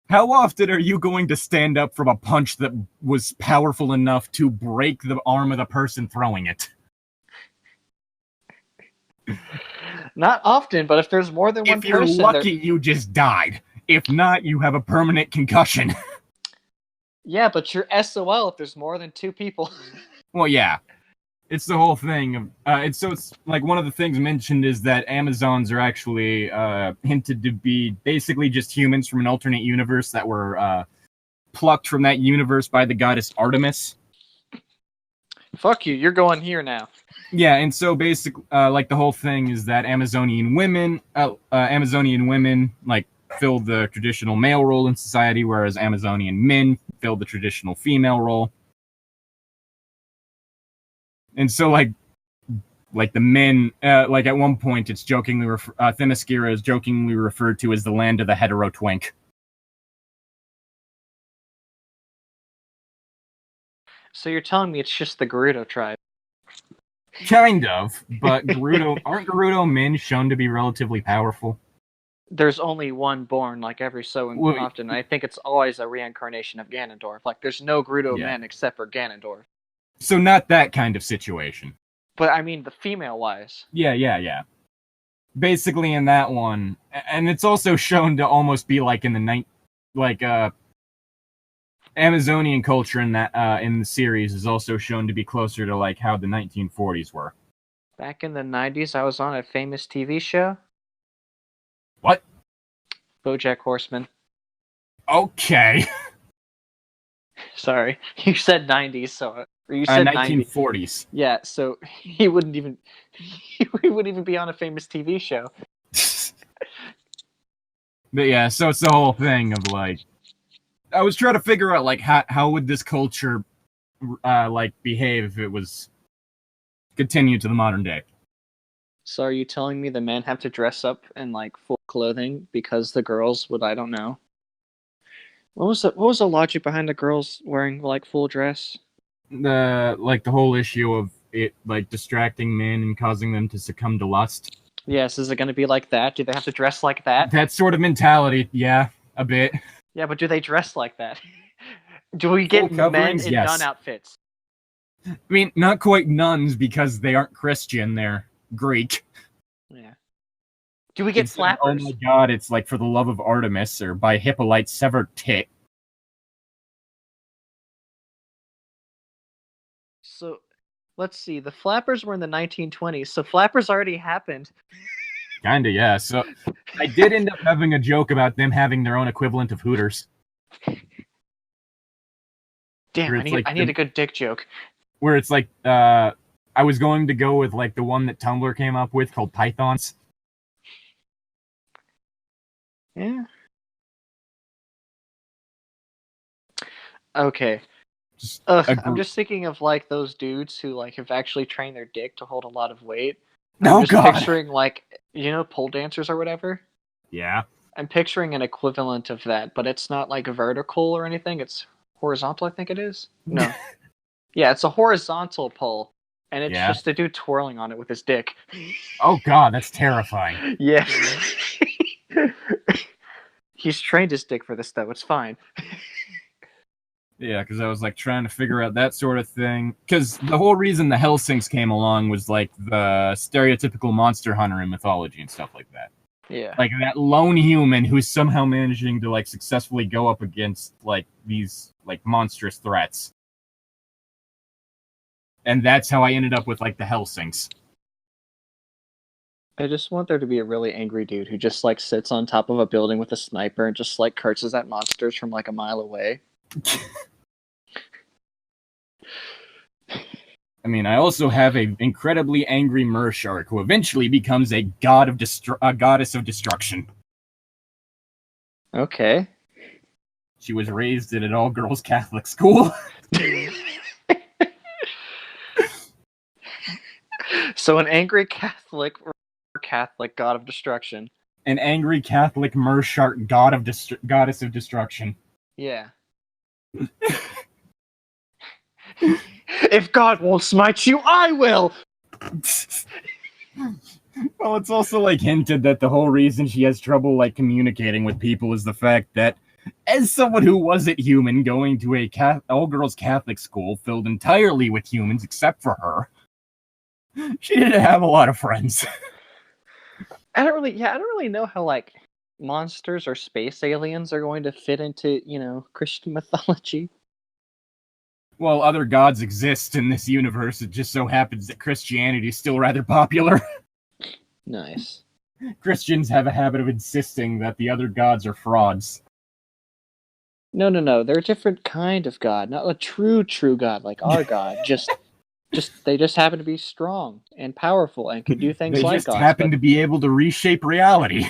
How often are you going to stand up from a punch that was powerful enough to break the arm of the person throwing it? Not often, but if there's more than one person... If you're lucky, you just died. If not, you have a permanent concussion. Yeah, but you're SOL if there's more than two people. Well, yeah. it's the whole thing of it's like one of the things mentioned is that Amazons are actually hinted to be basically just humans from an alternate universe that were plucked from that universe by the goddess Artemis. Fuck you, you're going here now. Yeah, and so basically, like the whole thing is that Amazonian women like fill the traditional male role in society, whereas Amazonian men fill the traditional female role. And so, like the men, like at one point, it's jokingly Themyscira is jokingly referred to as the land of the hetero twink. So you're telling me it's just the Gerudo tribe? Kind of, but aren't Gerudo men shown to be relatively powerful? There's only one born, like every so often. I think it's always a reincarnation of Ganondorf. Like, there's no Gerudo men except for Ganondorf. So not that kind of situation. But I mean, the female-wise. Yeah. Basically, in that one, and it's also shown to almost be like in the Amazonian culture in the series is also shown to be closer to like how the 1940s were. Back in the 90s, I was on a famous TV show. What? BoJack Horseman. Okay. Sorry, you said 90s, so or you said 1940s. Yeah, so he wouldn't even be on a famous TV show. But yeah, so it's the whole thing of like, I was trying to figure out like how would this culture like behave if it was continued to the modern day. So are you telling me the men have to dress up in like full clothing because the girls would, I don't know. What was the logic behind the girls wearing like full dress? The whole issue of it like distracting men and causing them to succumb to lust. Yes, is it going to be like that? Do they have to dress like that? That sort of mentality, yeah, a bit. Yeah, but do they dress like that? Do we get men in nun outfits? I mean, not quite nuns because they aren't Christian, they're Greek. Yeah. Do we get flappers? Oh my god, it's like for the love of Artemis or by Hippolyte's severed tit. So, let's see. The flappers were in the 1920s, so flappers already happened. Kinda, yeah. So, I did end up having a joke about them having their own equivalent of Hooters. Damn, I need a good dick joke. Where it's like, I was going to go with like the one that Tumblr came up with called Pythons. Yeah. Okay. I'm just thinking of like those dudes who like have actually trained their dick to hold a lot of weight. I'm just picturing like, pole dancers or whatever. Yeah. I'm picturing an equivalent of that, but it's not like vertical or anything. It's horizontal, I think it is. No. Yeah, it's a horizontal pole, and it's just a dude twirling on it with his dick. Oh god, that's terrifying. Yeah. He's trained his dick for this, though. It's fine. Yeah, because I was like trying to figure out that sort of thing. Because the whole reason the Hellsings came along was like the stereotypical monster hunter in mythology and stuff like that. Yeah. Like that lone human who's somehow managing to like successfully go up against like these like monstrous threats. And that's how I ended up with like the Hellsings. I just want there to be a really angry dude who just like sits on top of a building with a sniper and just like curses at monsters from like a mile away. I mean, I also have an incredibly angry Mershark who eventually becomes a goddess of destruction. Okay. She was raised in an all-girls Catholic school. So an angry Catholic god of destruction. An angry Catholic Mershark goddess of destruction. Yeah. If God won't smite you, I will! Well, it's also like hinted that the whole reason she has trouble like communicating with people is the fact that as someone who wasn't human going to a all-girls Catholic school filled entirely with humans except for her, she didn't have a lot of friends. I don't really know how like monsters or space aliens are going to fit into, Christian mythology. Well, other gods exist in this universe. It just so happens that Christianity is still rather popular. Nice. Christians have a habit of insisting that the other gods are frauds. No. They're a different kind of god, not a true god like our god. They just happen to be strong and powerful and could do things They like just gods. happen to be able to reshape reality.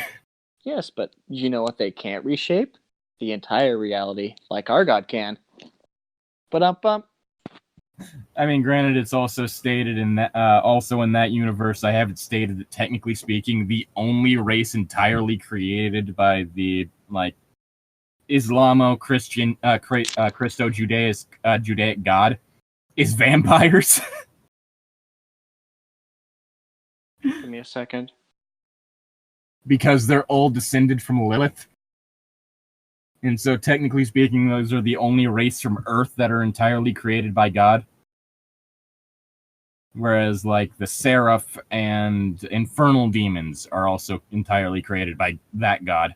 Yes, but you know what they can't reshape? The entire reality, like our god can. Ba-dum-bum. I mean, granted, it's also stated in that, also in that universe, I have it stated that technically speaking, the only race entirely created by the Islamo-Christian, Christo-Judaic God is vampires. Give me a second. Because they're all descended from Lilith. And so, technically speaking, those are the only race from Earth that are entirely created by God. Whereas, the Seraph and Infernal Demons are also entirely created by that God.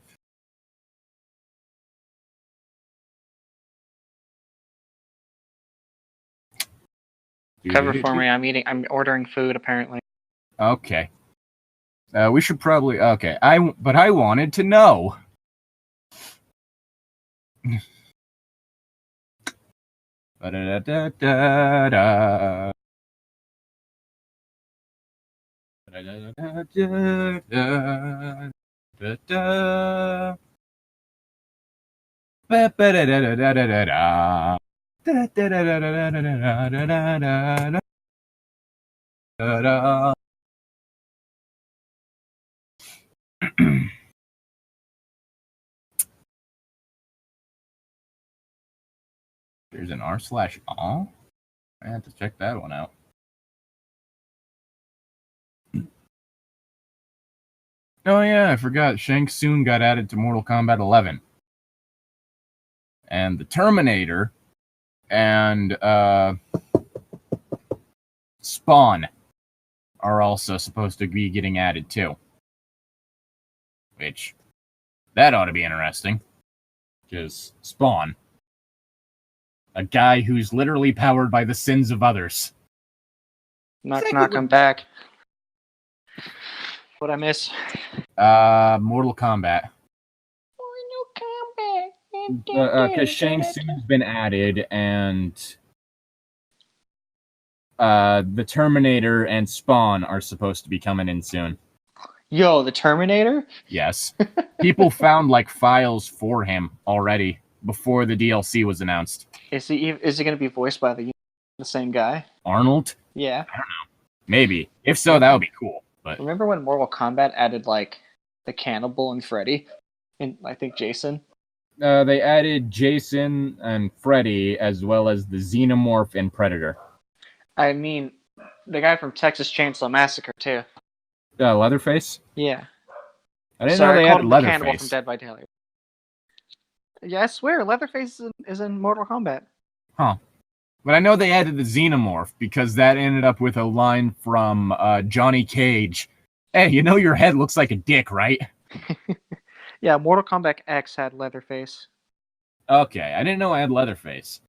Cover for me. I'm ordering food, apparently. Okay. We should probably... Okay. But I wanted to know. Da-da-da-da-da. There's an r/all. I have to check that one out. Oh yeah, I forgot. Shang Tsung got added to Mortal Kombat 11. And the Terminator and Spawn are also supposed to be getting added too. Which, that ought to be interesting. Because Spawn, a guy who's literally powered by the sins of others. Knock, I'm back. What'd I miss? Mortal Kombat. Because Shang Tsung's been added, and the Terminator and Spawn are supposed to be coming in soon. Yo, the Terminator? Yes. People found files for him already before the DLC was announced. Is he going to be voiced by the same guy? Arnold? Yeah. I don't know. Maybe. If so, that would be cool. But remember when Mortal Kombat added the Cannibal and Freddy? And I think Jason? They added Jason and Freddy as well as the Xenomorph and Predator. I mean, the guy from Texas Chainsaw Massacre too. Leatherface? Yeah. I didn't know they added Leatherface. Cannibal from Dead by Daylight. Yeah, I swear, Leatherface is in Mortal Kombat. Huh. But I know they added the Xenomorph because that ended up with a line from Johnny Cage. Hey, you know your head looks like a dick, right? Yeah, Mortal Kombat X had Leatherface. Okay, I didn't know it had Leatherface.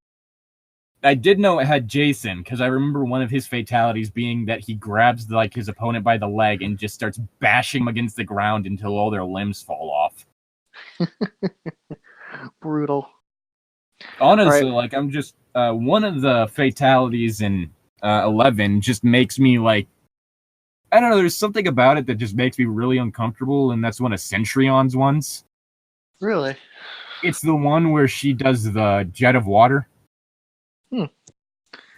I did know it had Jason, because I remember one of his fatalities being that he grabs his opponent by the leg and just starts bashing him against the ground until all their limbs fall off. Brutal. Honestly, right. I'm just... one of the fatalities in 11 just makes me, I don't know, there's something about it that just makes me really uncomfortable, and that's one of Centrion's ones. Really? It's the one where she does the jet of water.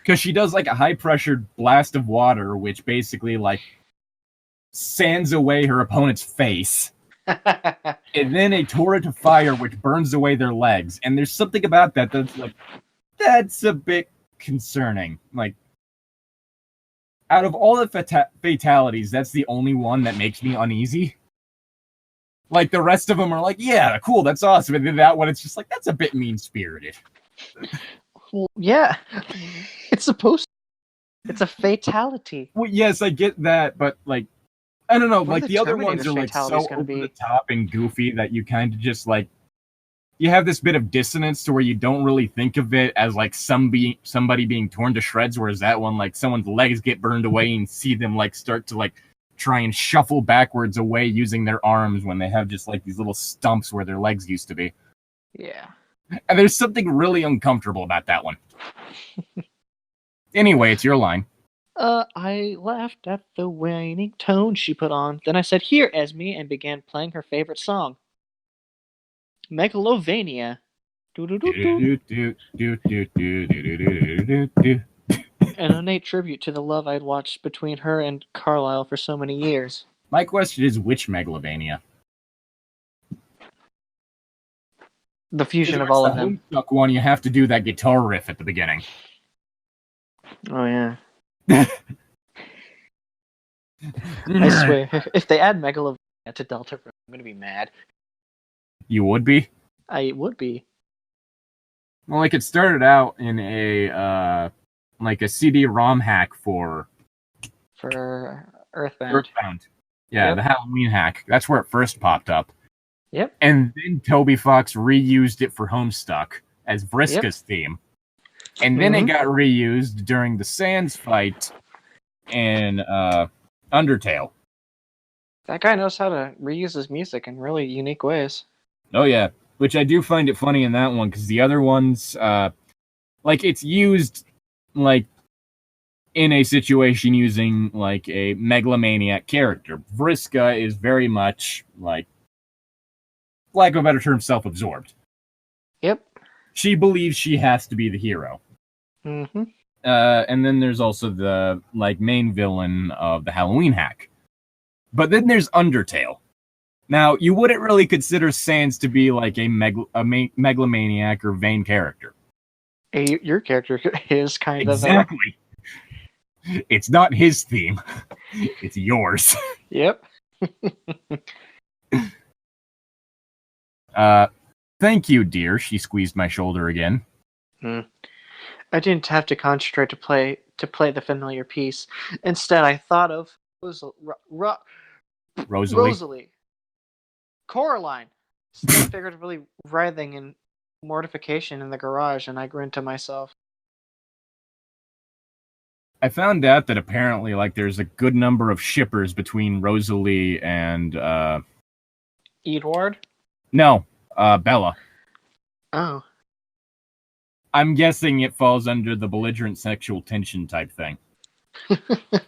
Because she does, a high-pressured blast of water, which basically, sands away her opponent's face. And then a torrent of fire, which burns away their legs. And there's something about that that's a bit concerning. Out of all the fatalities, that's the only one that makes me uneasy. The rest of them are yeah, cool, that's awesome. And then that one, it's just that's a bit mean-spirited. Well, yeah. It's supposed to. It's a fatality. Well, yes, I get that, but, I don't know, the other ones are, so over the top and goofy that you kind of just, you have this bit of dissonance to where you don't really think of it as like somebody being torn to shreds, whereas that one, like someone's legs get burned away and see them like start to like try and shuffle backwards away using their arms when they have just like these little stumps where their legs used to be. Yeah. And there's something really uncomfortable about that one. Anyway, it's your line. I laughed at the whining tone she put on. Then I said, "Here, Esme," and began playing her favorite song, Megalovania. An innate tribute to the love I'd watched between her and Carlisle for so many years. My question is, which Megalovania? The fusion of all of them. The Homestuck one, you have to do that guitar riff at the beginning. Oh, yeah. I swear, if they add Megalovania to Delta, I'm going to be mad. You would be? I would be. Well, like, it started out in a CD-ROM hack for Earthbound. Yeah, Yep. The Halloween hack. That's where it first popped up. Yep. And then Toby Fox reused it for Homestuck as Vriska's theme. And then it got reused during the Sans fight in Undertale. That guy knows how to reuse his music in really unique ways. Oh, yeah. Which I do find it funny in that one, because the other ones, it's used, like, in a situation using, like, a megalomaniac character. Vriska is very much, like, lack of a better term, self-absorbed. Yep. She believes she has to be the hero. Mm-hmm. And then there's also the, like, main villain of the Halloween hack. But then there's Undertale. Now, you wouldn't really consider Sans to be, like, a megalomaniac or vain character. Your character is kind of... Exactly. It's not his theme. It's yours. Yep. Thank you, dear. She squeezed my shoulder again. I didn't have to concentrate to play the familiar piece. Instead, I thought of Rosalie. Coraline. Still figuratively writhing in mortification in the garage, and I grinned to myself. I found out that apparently, like, there's a good number of shippers between Rosalie and, Edward? No, Bella. Oh. I'm guessing it falls under the belligerent sexual tension type thing.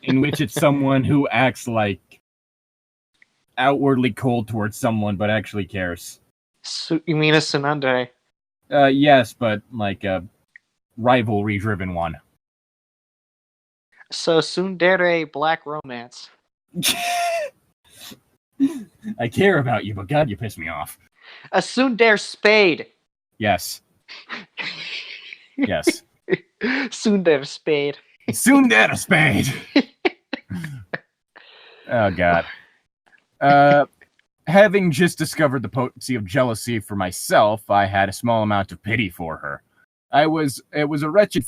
In which it's someone who acts like outwardly cold towards someone, but actually cares. You mean a tsundere? Yes, but like a rivalry-driven one. So tsundere black romance. I care about you, but God, you piss me off. A tsundere spade. Yes. Yes. Tsundere spade. Tsundere spade. Oh God. Having just discovered the potency of jealousy for myself, I had a small amount of pity for her. It was a wretched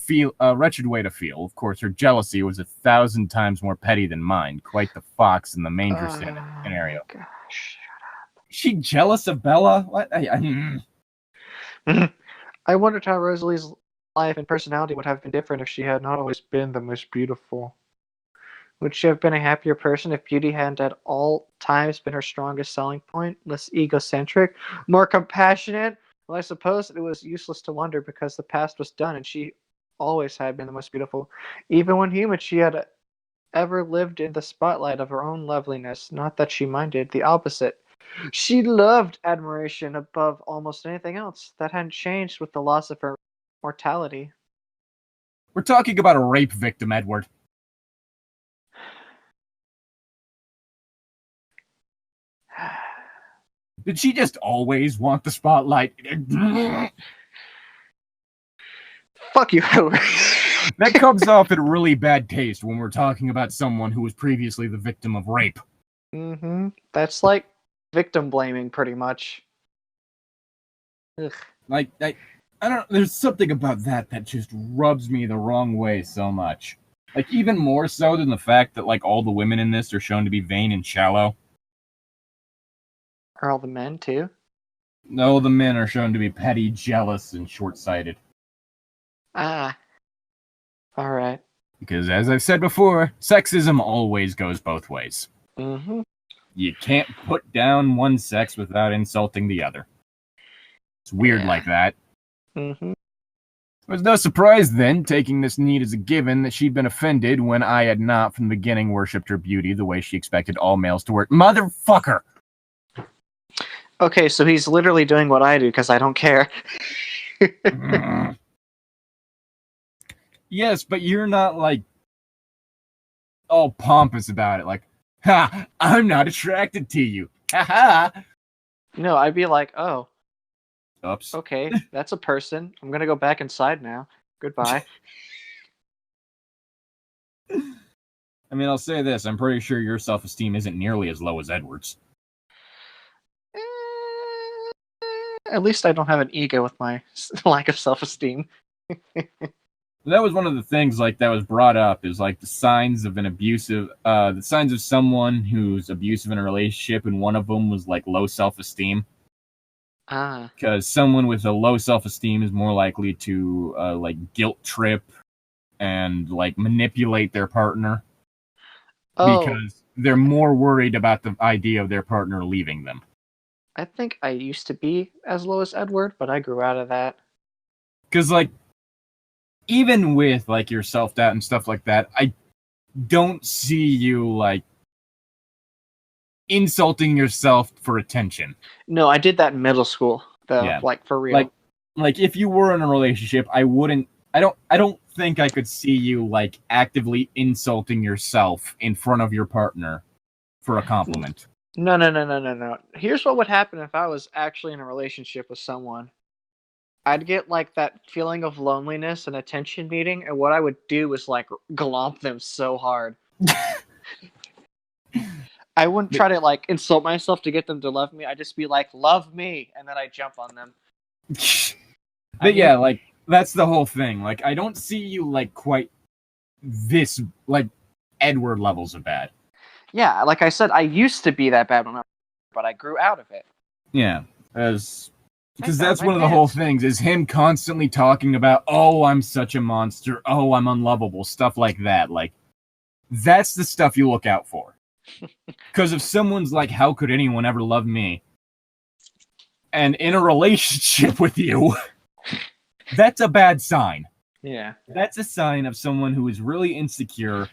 way to feel. Of course, her jealousy was 1,000 times more petty than mine. Quite the fox in the manger scenario. Gosh, shut up. Is she jealous of Bella? What? I wondered how Rosalie's life and personality would have been different if she had not always been the most beautiful. Would she have been a happier person if beauty hadn't at all times been her strongest selling point? Less egocentric? More compassionate? Well, I suppose it was useless to wonder because the past was done and she always had been the most beautiful. Even when human, she had ever lived in the spotlight of her own loveliness. Not that she minded, the opposite. She loved admiration above almost anything else. That hadn't changed with the loss of her mortality. We're talking about a rape victim, Edward. Did she just always want the spotlight? Fuck you, Howard. That comes off in really bad taste when we're talking about someone who was previously the victim of rape. Mm-hmm. That's like victim blaming, pretty much. Ugh. Like, I don't. There's something about that just rubs me the wrong way so much. Like, even more so than the fact that, like, all the women in this are shown to be vain and shallow. Are all the men, too? No, the men are shown to be petty, jealous, and short-sighted. Ah. Alright. Because, as I've said before, sexism always goes both ways. Mm-hmm. You can't put down one sex without insulting the other. It's weird like that. Mm-hmm. It was no surprise then, taking this need as a given, that she'd been offended when I had not from the beginning worshipped her beauty the way she expected all males to work. Motherfucker! Okay, so he's literally doing what I do because I don't care. Yes, but you're not, like, all pompous about it. Like, ha! I'm not attracted to you. Ha ha! No, I'd be like, oh, Oops. okay, that's a person. I'm gonna go back inside now. Goodbye. I mean, I'll say this. I'm pretty sure your self-esteem isn't nearly as low as Edward's. At least I don't have an ego with my lack of self-esteem. That was one of the things, like, that was brought up, is, like, the signs of someone who's abusive in a relationship, and one of them was, like, low self-esteem. Ah. Because someone with a low self-esteem is more likely to, like, guilt trip and, like, manipulate their partner. Oh. Because they're more worried about the idea of their partner leaving them. I think I used to be as low as Edward, but I grew out of that. Because, like, even with, like, your self-doubt and stuff like that, I don't see you, like, insulting yourself for attention. No, I did that in middle school, though. Yeah. Like, for real. Like, if you were in a relationship, I don't think I could see you, like, actively insulting yourself in front of your partner for a compliment. No. Here's what would happen if I was actually in a relationship with someone. I'd get, like, that feeling of loneliness and attention needing, and what I would do was, like, glomp them so hard. I wouldn't try to, like, insult myself to get them to love me. I'd just be like, love me, and then I'd jump on them. But yeah, like, that's the whole thing. Like, I don't see you, like, quite this, like, Edward levels of bad. Yeah, like I said, I used to be that bad when but I grew out of it. Yeah, because that's one of the whole things, is him constantly talking about, oh, I'm such a monster, oh, I'm unlovable, stuff like that. Like, that's the stuff you look out for. Because if someone's like, how could anyone ever love me? And in a relationship with you, that's a bad sign. Yeah. That's a sign of someone who is really insecure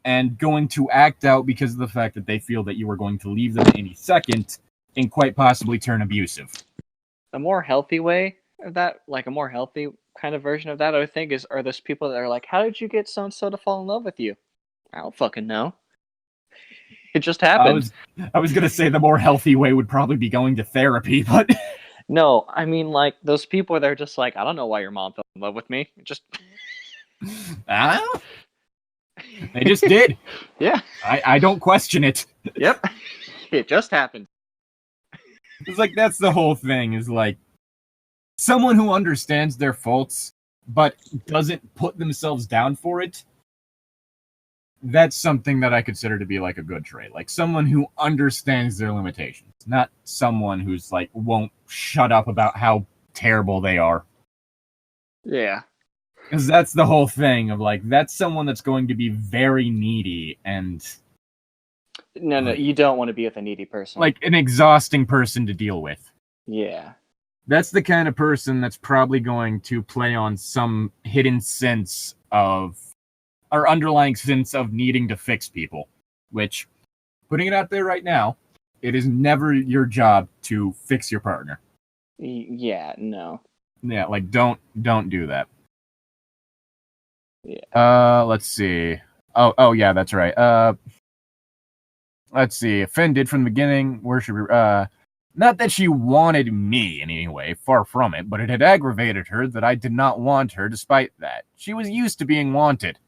and going to act out because of the fact that they feel that you are going to leave them any second and quite possibly turn abusive. A more healthy way of that, like a more healthy kind of version of that, I would think, are those people that are like, how did you get so-and-so to fall in love with you? I don't fucking know. It just happened. I was going to say the more healthy way would probably be going to therapy, but... No, I mean, like, those people, they're just like, I don't know why your mom fell in love with me. Just... They just did. Yeah. I don't question it. Yep. It just happened. It's like, that's the whole thing, is like, someone who understands their faults, but doesn't put themselves down for it, that's something that I consider to be, like, a good trait. Like, someone who understands their limitations, not someone who's, like, won't shut up about how terrible they are. Yeah. Because that's the whole thing of, like, that's someone that's going to be very needy and... No, you don't want to be with a needy person. Like, an exhausting person to deal with. Yeah. That's the kind of person that's probably going to play on some hidden sense of... or underlying sense of needing to fix people. Which, putting it out there right now, it is never your job to fix your partner. Yeah, no. Yeah, like, don't do that. Yeah. Let's see. Oh, yeah, that's right. Let's see. Offended from the beginning. Not that she wanted me in any way, far from it, but it had aggravated her that I did not want her despite that. She was used to being wanted.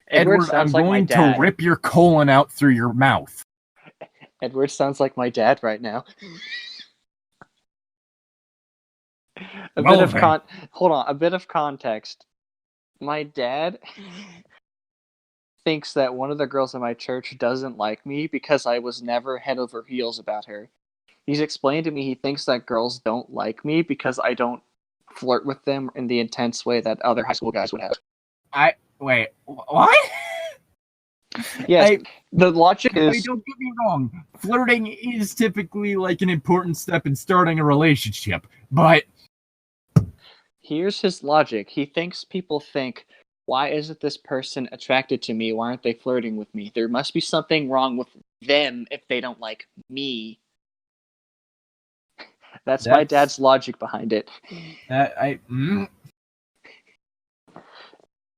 Edward, I'm going to rip your colon out through your mouth. Edward sounds like my dad right now. A bit of context. My dad thinks that one of the girls in my church doesn't like me because I was never head over heels about her. He's explained to me he thinks that girls don't like me because I don't flirt with them in the intense way that other high school guys would have. Wait, what? Yes, the logic is... Don't get me wrong. Flirting is typically like an important step in starting a relationship, but... Here's his logic. He thinks people think, why isn't this person attracted to me? Why aren't they flirting with me? There must be something wrong with them if they don't like me. That's my dad's logic behind it.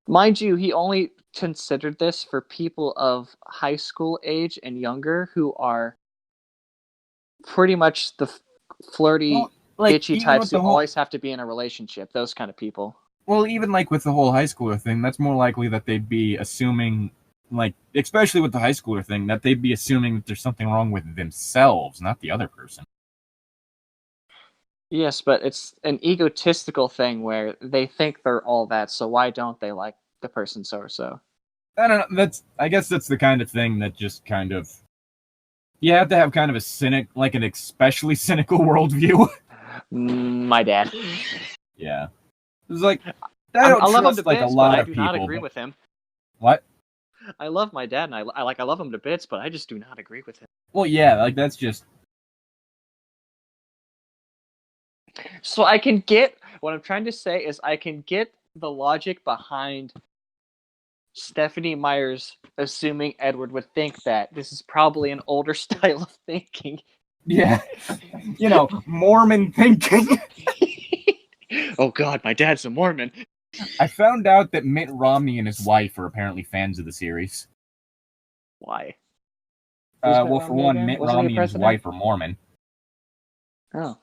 Mind you, he only considered this for people of high school age and younger who are pretty much the flirty, bitchy types who always have to be in a relationship. Those kind of people. Well, even like with the whole high schooler thing, that's more likely that they'd be assuming, like, especially with the high schooler thing, that they'd be assuming that there's something wrong with themselves, not the other person. Yes, but it's an egotistical thing where they think they're all that, so why don't they like the person so or so? I don't know, I guess that's the kind of thing that just kind of... You have to have kind of an especially cynical worldview. My dad. Yeah. It's like, I love him to bits, a lot of people. I do not agree with him. What? I love my dad, and I love him to bits, but I just do not agree with him. Well, yeah, like, that's just... So I can get... What I'm trying to say is I can get the logic behind Stephenie Meyer's assuming Edward would think that. This is probably an older style of thinking. Yeah. Mormon thinking. Oh god, my dad's a Mormon. I found out that Mitt Romney and his wife are apparently fans of the series. Why? Well, for one, Mitt Romney and his wife are Mormon. Oh.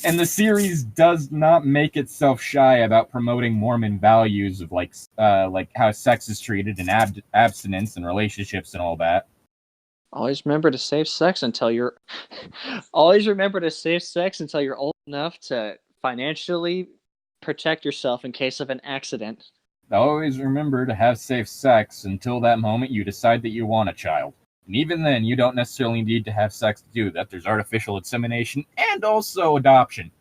And the series does not make itself shy about promoting Mormon values of like how sex is treated and abstinence and relationships and all that. Always remember to save sex until you're... Always remember to save sex until you're old enough to financially protect yourself in case of an accident. Always remember to have safe sex until that moment you decide that you want a child. And even then, you don't necessarily need to have sex to do that. There's artificial insemination and also adoption.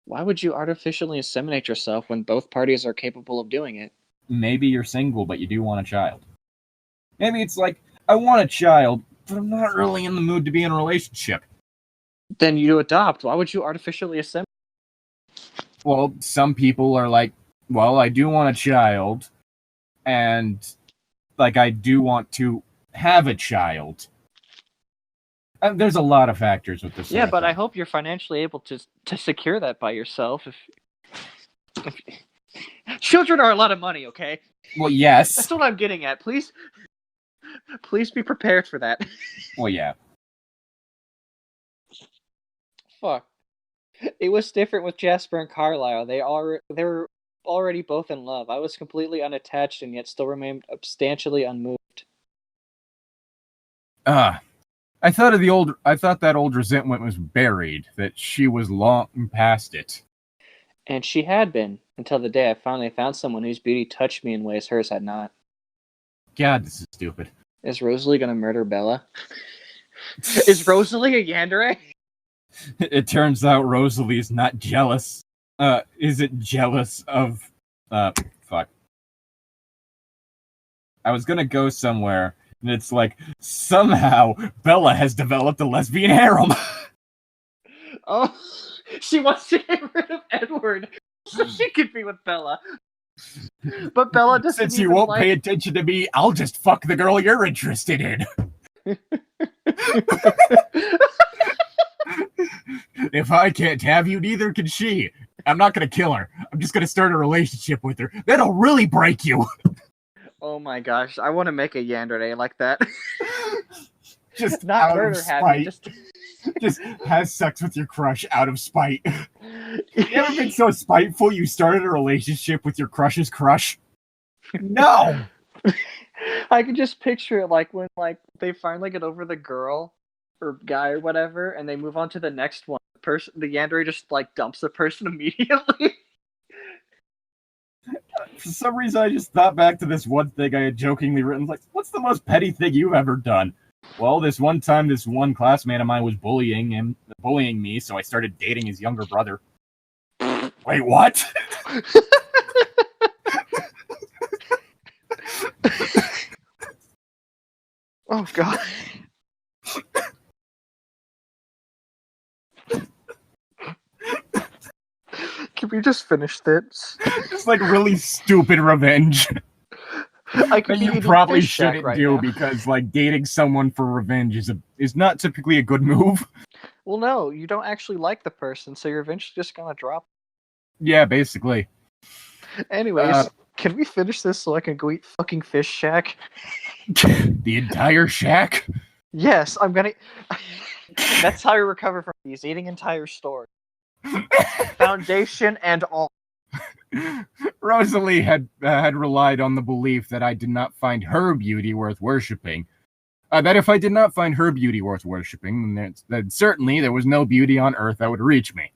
Why would you artificially inseminate yourself when both parties are capable of doing it? Maybe you're single, but you do want a child. Maybe it's like, I want a child, but I'm not really in the mood to be in a relationship. Then you adopt. Why would you artificially inseminate? Well, some people are like, well, I do want a child, and like I do want to have a child. There's a lot of factors with this. Yeah, but I hope you're financially able to secure that by yourself. If children are a lot of money, okay? Well, yes. That's what I'm getting at. Please be prepared for that. Well, yeah. Fuck. It was different with Jasper and Carlisle. They were already both in love. I was completely unattached and yet still remained substantially unmoved. I thought that old resentment was buried, that she was long past it. And she had been, until the day I finally found someone whose beauty touched me in ways hers had not. God, this is stupid. Is Rosalie gonna murder Bella? Is Rosalie a yandere? It turns out Rosalie's not jealous. Isn't jealous of... fuck. I was gonna go somewhere... And it's like, somehow, Bella has developed a lesbian harem. Oh, she wants to get rid of Edward so she could be with Bella. But Bella doesn't. Since you won't pay attention to me, I'll just fuck the girl you're interested in. If I can't have you, neither can she. I'm not gonna kill her. I'm just gonna start a relationship with her. That'll really break you. Oh my gosh, I want to make a yandere like that. Just not out murder of happy, spite. Just have sex with your crush out of spite. You ever been so spiteful you started a relationship with your crush's crush? No! I can just picture it like when they finally get over the girl or guy or whatever and they move on to the next one. The yandere just dumps the person immediately. For some reason, I just thought back to this one thing I had jokingly written. Like, what's the most petty thing you've ever done? Well, this one time, this one classmate of mine was bullying me, so I started dating his younger brother. Wait, what? Oh, God. Can we just finish this? It's like really stupid revenge. That you probably shouldn't do because like dating someone for revenge is not typically a good move. Well, no, you don't actually like the person, so you're eventually just gonna drop. Yeah, basically. Anyways, can we finish this so I can go eat fucking fish shack? The entire shack? Yes, I'm gonna. That's how you recover from these, eating entire stores. Foundation and all. Rosalie had relied on the belief that I did not find her beauty worth worshipping. That if I did not find her beauty worth worshipping, then certainly there was no beauty on earth that would reach me.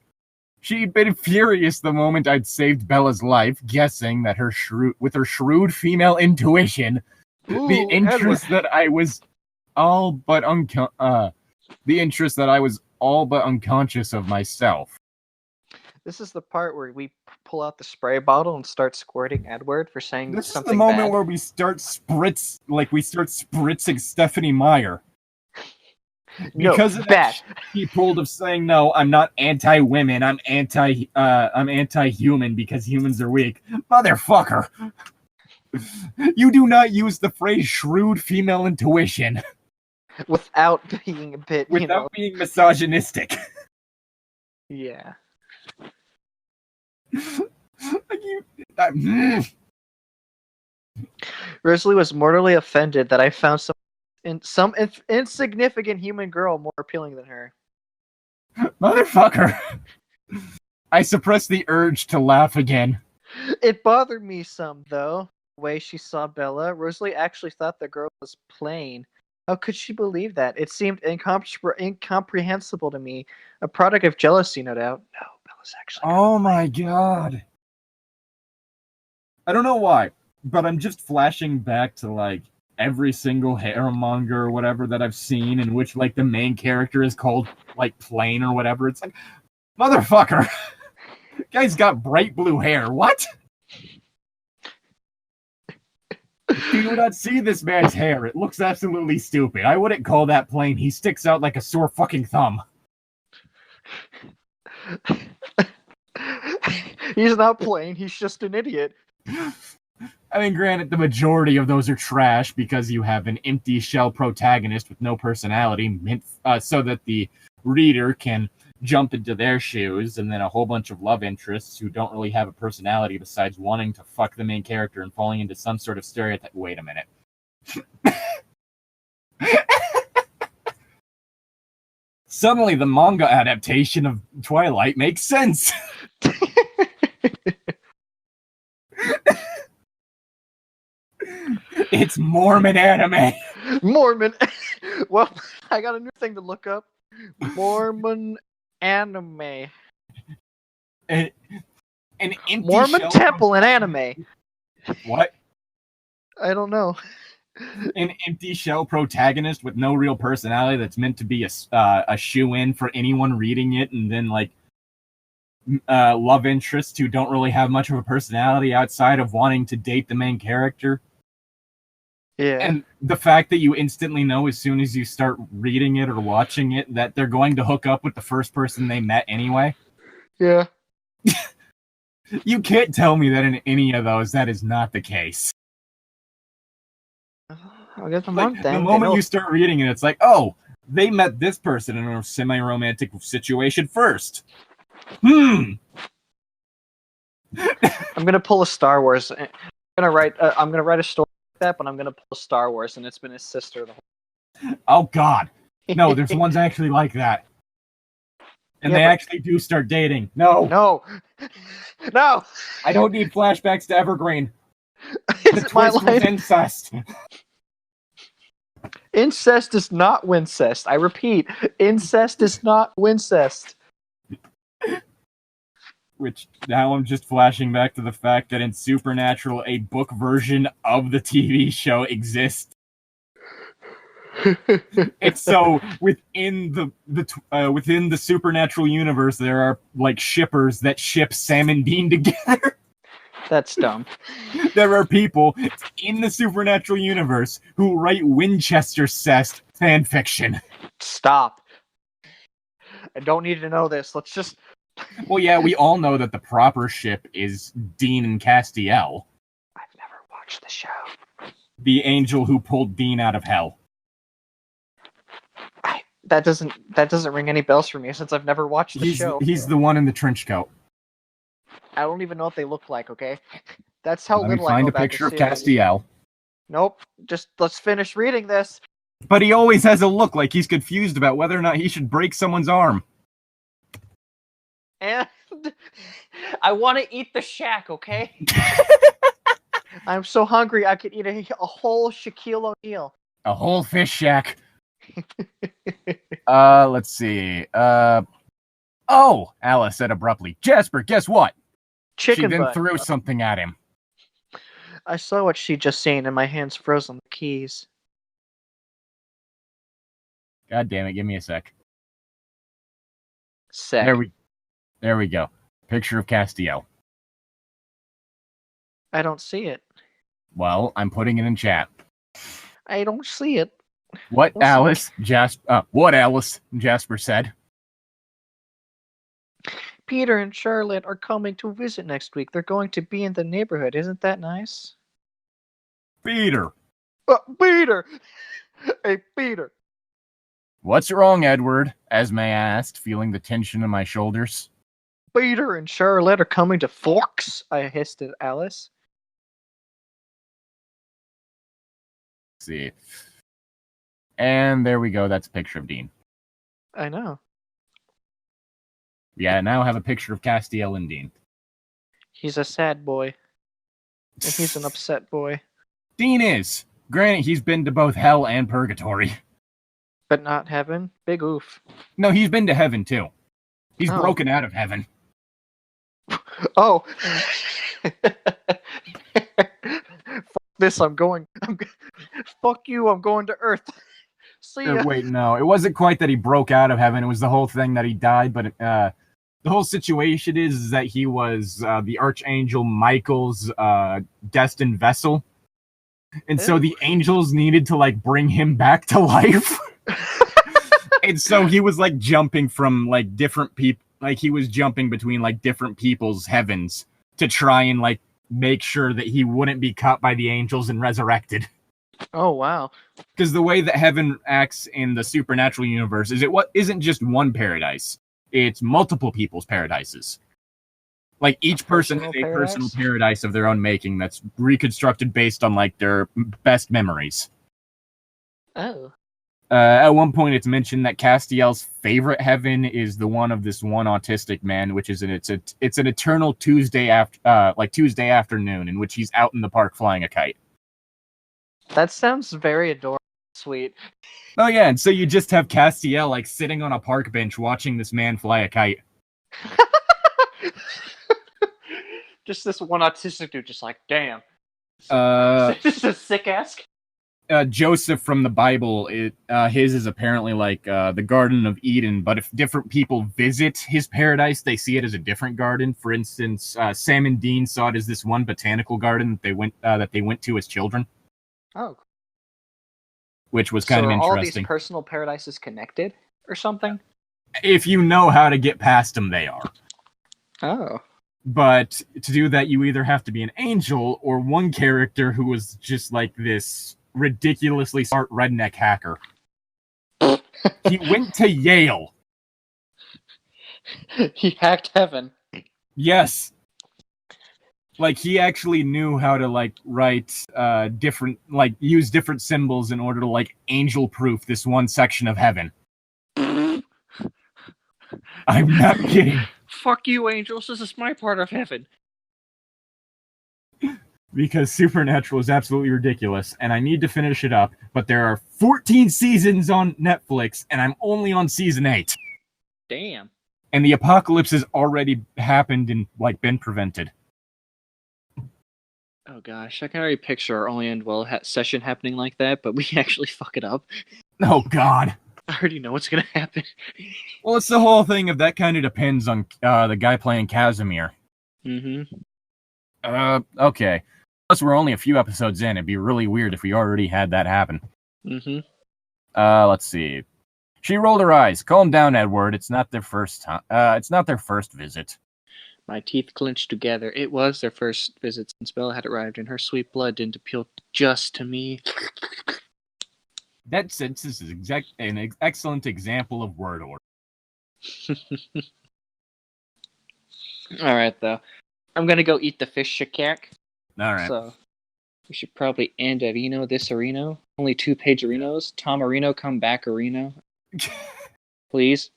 She'd been furious the moment I'd saved Bella's life, guessing that with her shrewd female intuition, the interest that I was all but unconscious of myself. This is the part where we pull out the spray bottle and start squirting Edward for saying this something is the moment bad. where we start spritzing Stephenie Meyer. Because of that he pulled of saying, no, I'm not anti-women, I'm anti-human because humans are weak. Motherfucker! You do not use the phrase shrewd female intuition. Without being a bit, without being misogynistic. Yeah. Rosalie was mortally offended that I found some insignificant human girl more appealing than her. Motherfucker! I suppressed the urge to laugh again. It bothered me some, though, the way she saw Bella. Rosalie actually thought the girl was plain. How could she believe that? It seemed incomprehensible to me. A product of jealousy, no doubt. No, Bella's actually... Oh my god. I don't know why, but I'm just flashing back to, like, every single haremonger or whatever that I've seen in which, like, the main character is called, like, plain or whatever. It's like, motherfucker! Guy's got bright blue hair. What? Do you not see this man's hair? It looks absolutely stupid. I wouldn't call that plain. He sticks out like a sore fucking thumb. He's not plain. He's just an idiot. I mean, granted, the majority of those are trash because you have an empty shell protagonist with no personality, so that the reader can jump into their shoes, and then a whole bunch of love interests who don't really have a personality besides wanting to fuck the main character and falling into some sort of stereotype. Wait a minute. Suddenly, the manga adaptation of Twilight makes sense. It's Mormon anime. Mormon. Well, I got a new thing to look up. Mormon anime. An empty Mormon temple and anime. What? I don't know. An empty shell protagonist with no real personality that's meant to be a shoe-in for anyone reading it, and then like love interests who don't really have much of a personality outside of wanting to date the main character. Yeah. And the fact that you instantly know as soon as you start reading it or watching it that they're going to hook up with the first person they met anyway. Yeah. You can't tell me that in any of those that is not the case. I'll get them like, on then. The moment you start reading it, it's like, oh, they met this person in a semi-romantic situation first. I'm gonna pull a Star Wars. I'm gonna write a story like that, but I'm gonna pull a Star Wars, and it's been his sister the whole. Oh God, no! There's ones actually like that, and they actually do start dating. No. I don't need flashbacks to Evergreen. The twist was incest. Incest is not wincest. I repeat, incest is not wincest. Which now I'm just flashing back to the fact that in Supernatural, a book version of the TV show exists. It's so within the Supernatural universe, there are like shippers that ship Sam and Dean together. That's dumb. There are people in the Supernatural universe who write Winchester-cessed fan fiction. Stop. I don't need to know this. Let's just... Well, yeah, we all know that the proper ship is Dean and Castiel. I've never watched the show. The angel who pulled Dean out of hell. That doesn't ring any bells for me since I've never watched the show. He's the one in the trench coat. I don't even know what they look like, okay? That's how little I know find a about picture of the series. Castiel. Nope. Just let's finish reading this. But he always has a look like he's confused about whether or not he should break someone's arm. And I want to eat the shack, okay? I'm so hungry I could eat a whole Shaquille O'Neal. A whole fish shack. Let's see. Oh, Alice said abruptly. Jasper, guess what? Chicken She then butt. threw something at him. I saw what she just seen and my hands froze on the keys. God damn it, give me a sec. Sec. There we go. Picture of Castiel. I don't see it. Well, I'm putting it in chat. I don't see it. What What's Alice? What Alice? Jasper said. Peter and Charlotte are coming to visit next week. They're going to be in the neighborhood. Isn't that nice? Peter. Peter! Hey, Peter. What's wrong, Edward? Esme asked, feeling the tension in my shoulders. Peter and Charlotte are coming to Forks, I hissed at Alice. Let's see. And there we go. That's a picture of Dean. I know. Yeah, now I have a picture of Castiel and Dean. He's a sad boy. And he's an upset boy. Dean is. Granted, he's been to both hell and purgatory. But not heaven? Big oof. No, he's been to heaven, too. He's Oh. broken out of heaven. Oh! Fuck this, I'm going... Fuck you, I'm going to Earth. See ya. Wait, no. It wasn't quite that he broke out of heaven. It was the whole thing that he died, but the whole situation is that he was the Archangel Michael's destined vessel. And so the angels needed to, like, bring him back to life. And so he was, like, jumping from, like, different people. Like, he was jumping between, like, different people's heavens to try and, like, make sure that he wouldn't be caught by the angels and resurrected. Oh, wow. Because the way that heaven acts in the Supernatural universe is isn't just one paradise. It's multiple people's paradises. Like, each person has a personal paradise of their own making that's reconstructed based on, like, their best memories. Oh. At one point, it's mentioned that Castiel's favorite heaven is the one of this one autistic man, which is it's an eternal Tuesday afternoon in which he's out in the park flying a kite. That sounds very adorable, sweet. Oh yeah, and so you just have Castiel like sitting on a park bench watching this man fly a kite. Just this one autistic dude, just like, damn. This is a sick ass. Joseph from the Bible, his is apparently like the Garden of Eden, but if different people visit his paradise, they see it as a different garden. For instance, Sam and Dean saw it as this one botanical garden that they went to as children. Oh. Which was kind of interesting. Are all these personal paradises connected or something? If you know how to get past them, they are. Oh. But to do that, you either have to be an angel or one character who was just like this ridiculously smart redneck hacker. He went to Yale. He hacked heaven. Yes. Like, he actually knew how to, like, write different, like, use different symbols in order to, like, angel-proof this one section of heaven. I'm not kidding. Fuck you, angels. This is my part of heaven. Because Supernatural is absolutely ridiculous, and I need to finish it up, but there are 14 seasons on Netflix, and I'm only on season 8. Damn. And the apocalypse has already happened and like been prevented. Oh gosh, I can already picture our Only End Well session happening like that, but we actually fuck it up. Oh God. I already know what's gonna happen. Well, it's the whole thing of that kind of depends on the guy playing Casimir. Mm-hmm. Okay. Plus, we're only a few episodes in. It'd be really weird if we already had that happen. Mm-hmm. Let's see. She rolled her eyes. Calm down, Edward. It's not their first time. It's not their first visit. My teeth clenched together. It was their first visit since Bella had arrived, and her sweet blood didn't appeal just to me. That sentence is an excellent example of word order. Alright, though. I'm gonna go eat the fish shakak. Alright. So, we should probably end Areno this Areno. Only 2-page Arenos. Tom Areno, come back Areno. Please.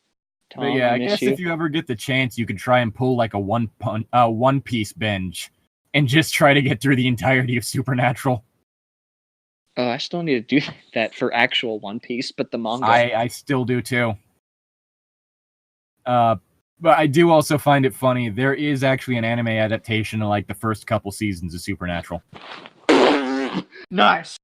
Tom, But yeah, I miss guess you. if you ever get the chance, you could try and pull like a One Piece binge and just try to get through the entirety of Supernatural. Oh, I still need to do that for actual One Piece, but the manga. I still do too. But I do also find it funny. There is actually an anime adaptation of like the first couple seasons of Supernatural. Nice.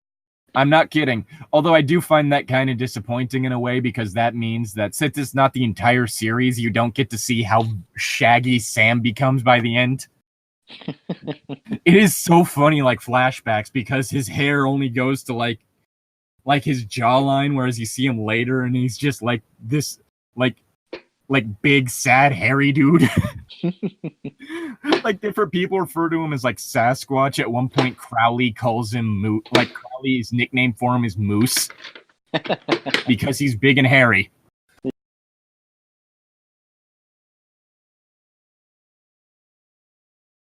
I'm not kidding. Although I do find that kind of disappointing in a way because that means that since it's not the entire series, you don't get to see how shaggy Sam becomes by the end. It is so funny, like flashbacks, because his hair only goes to like his jawline, whereas you see him later and he's just like this like big sad hairy dude. Like different people refer to him as like Sasquatch. At one point Crowley calls him Crowley's nickname for him is Moose because he's big and hairy.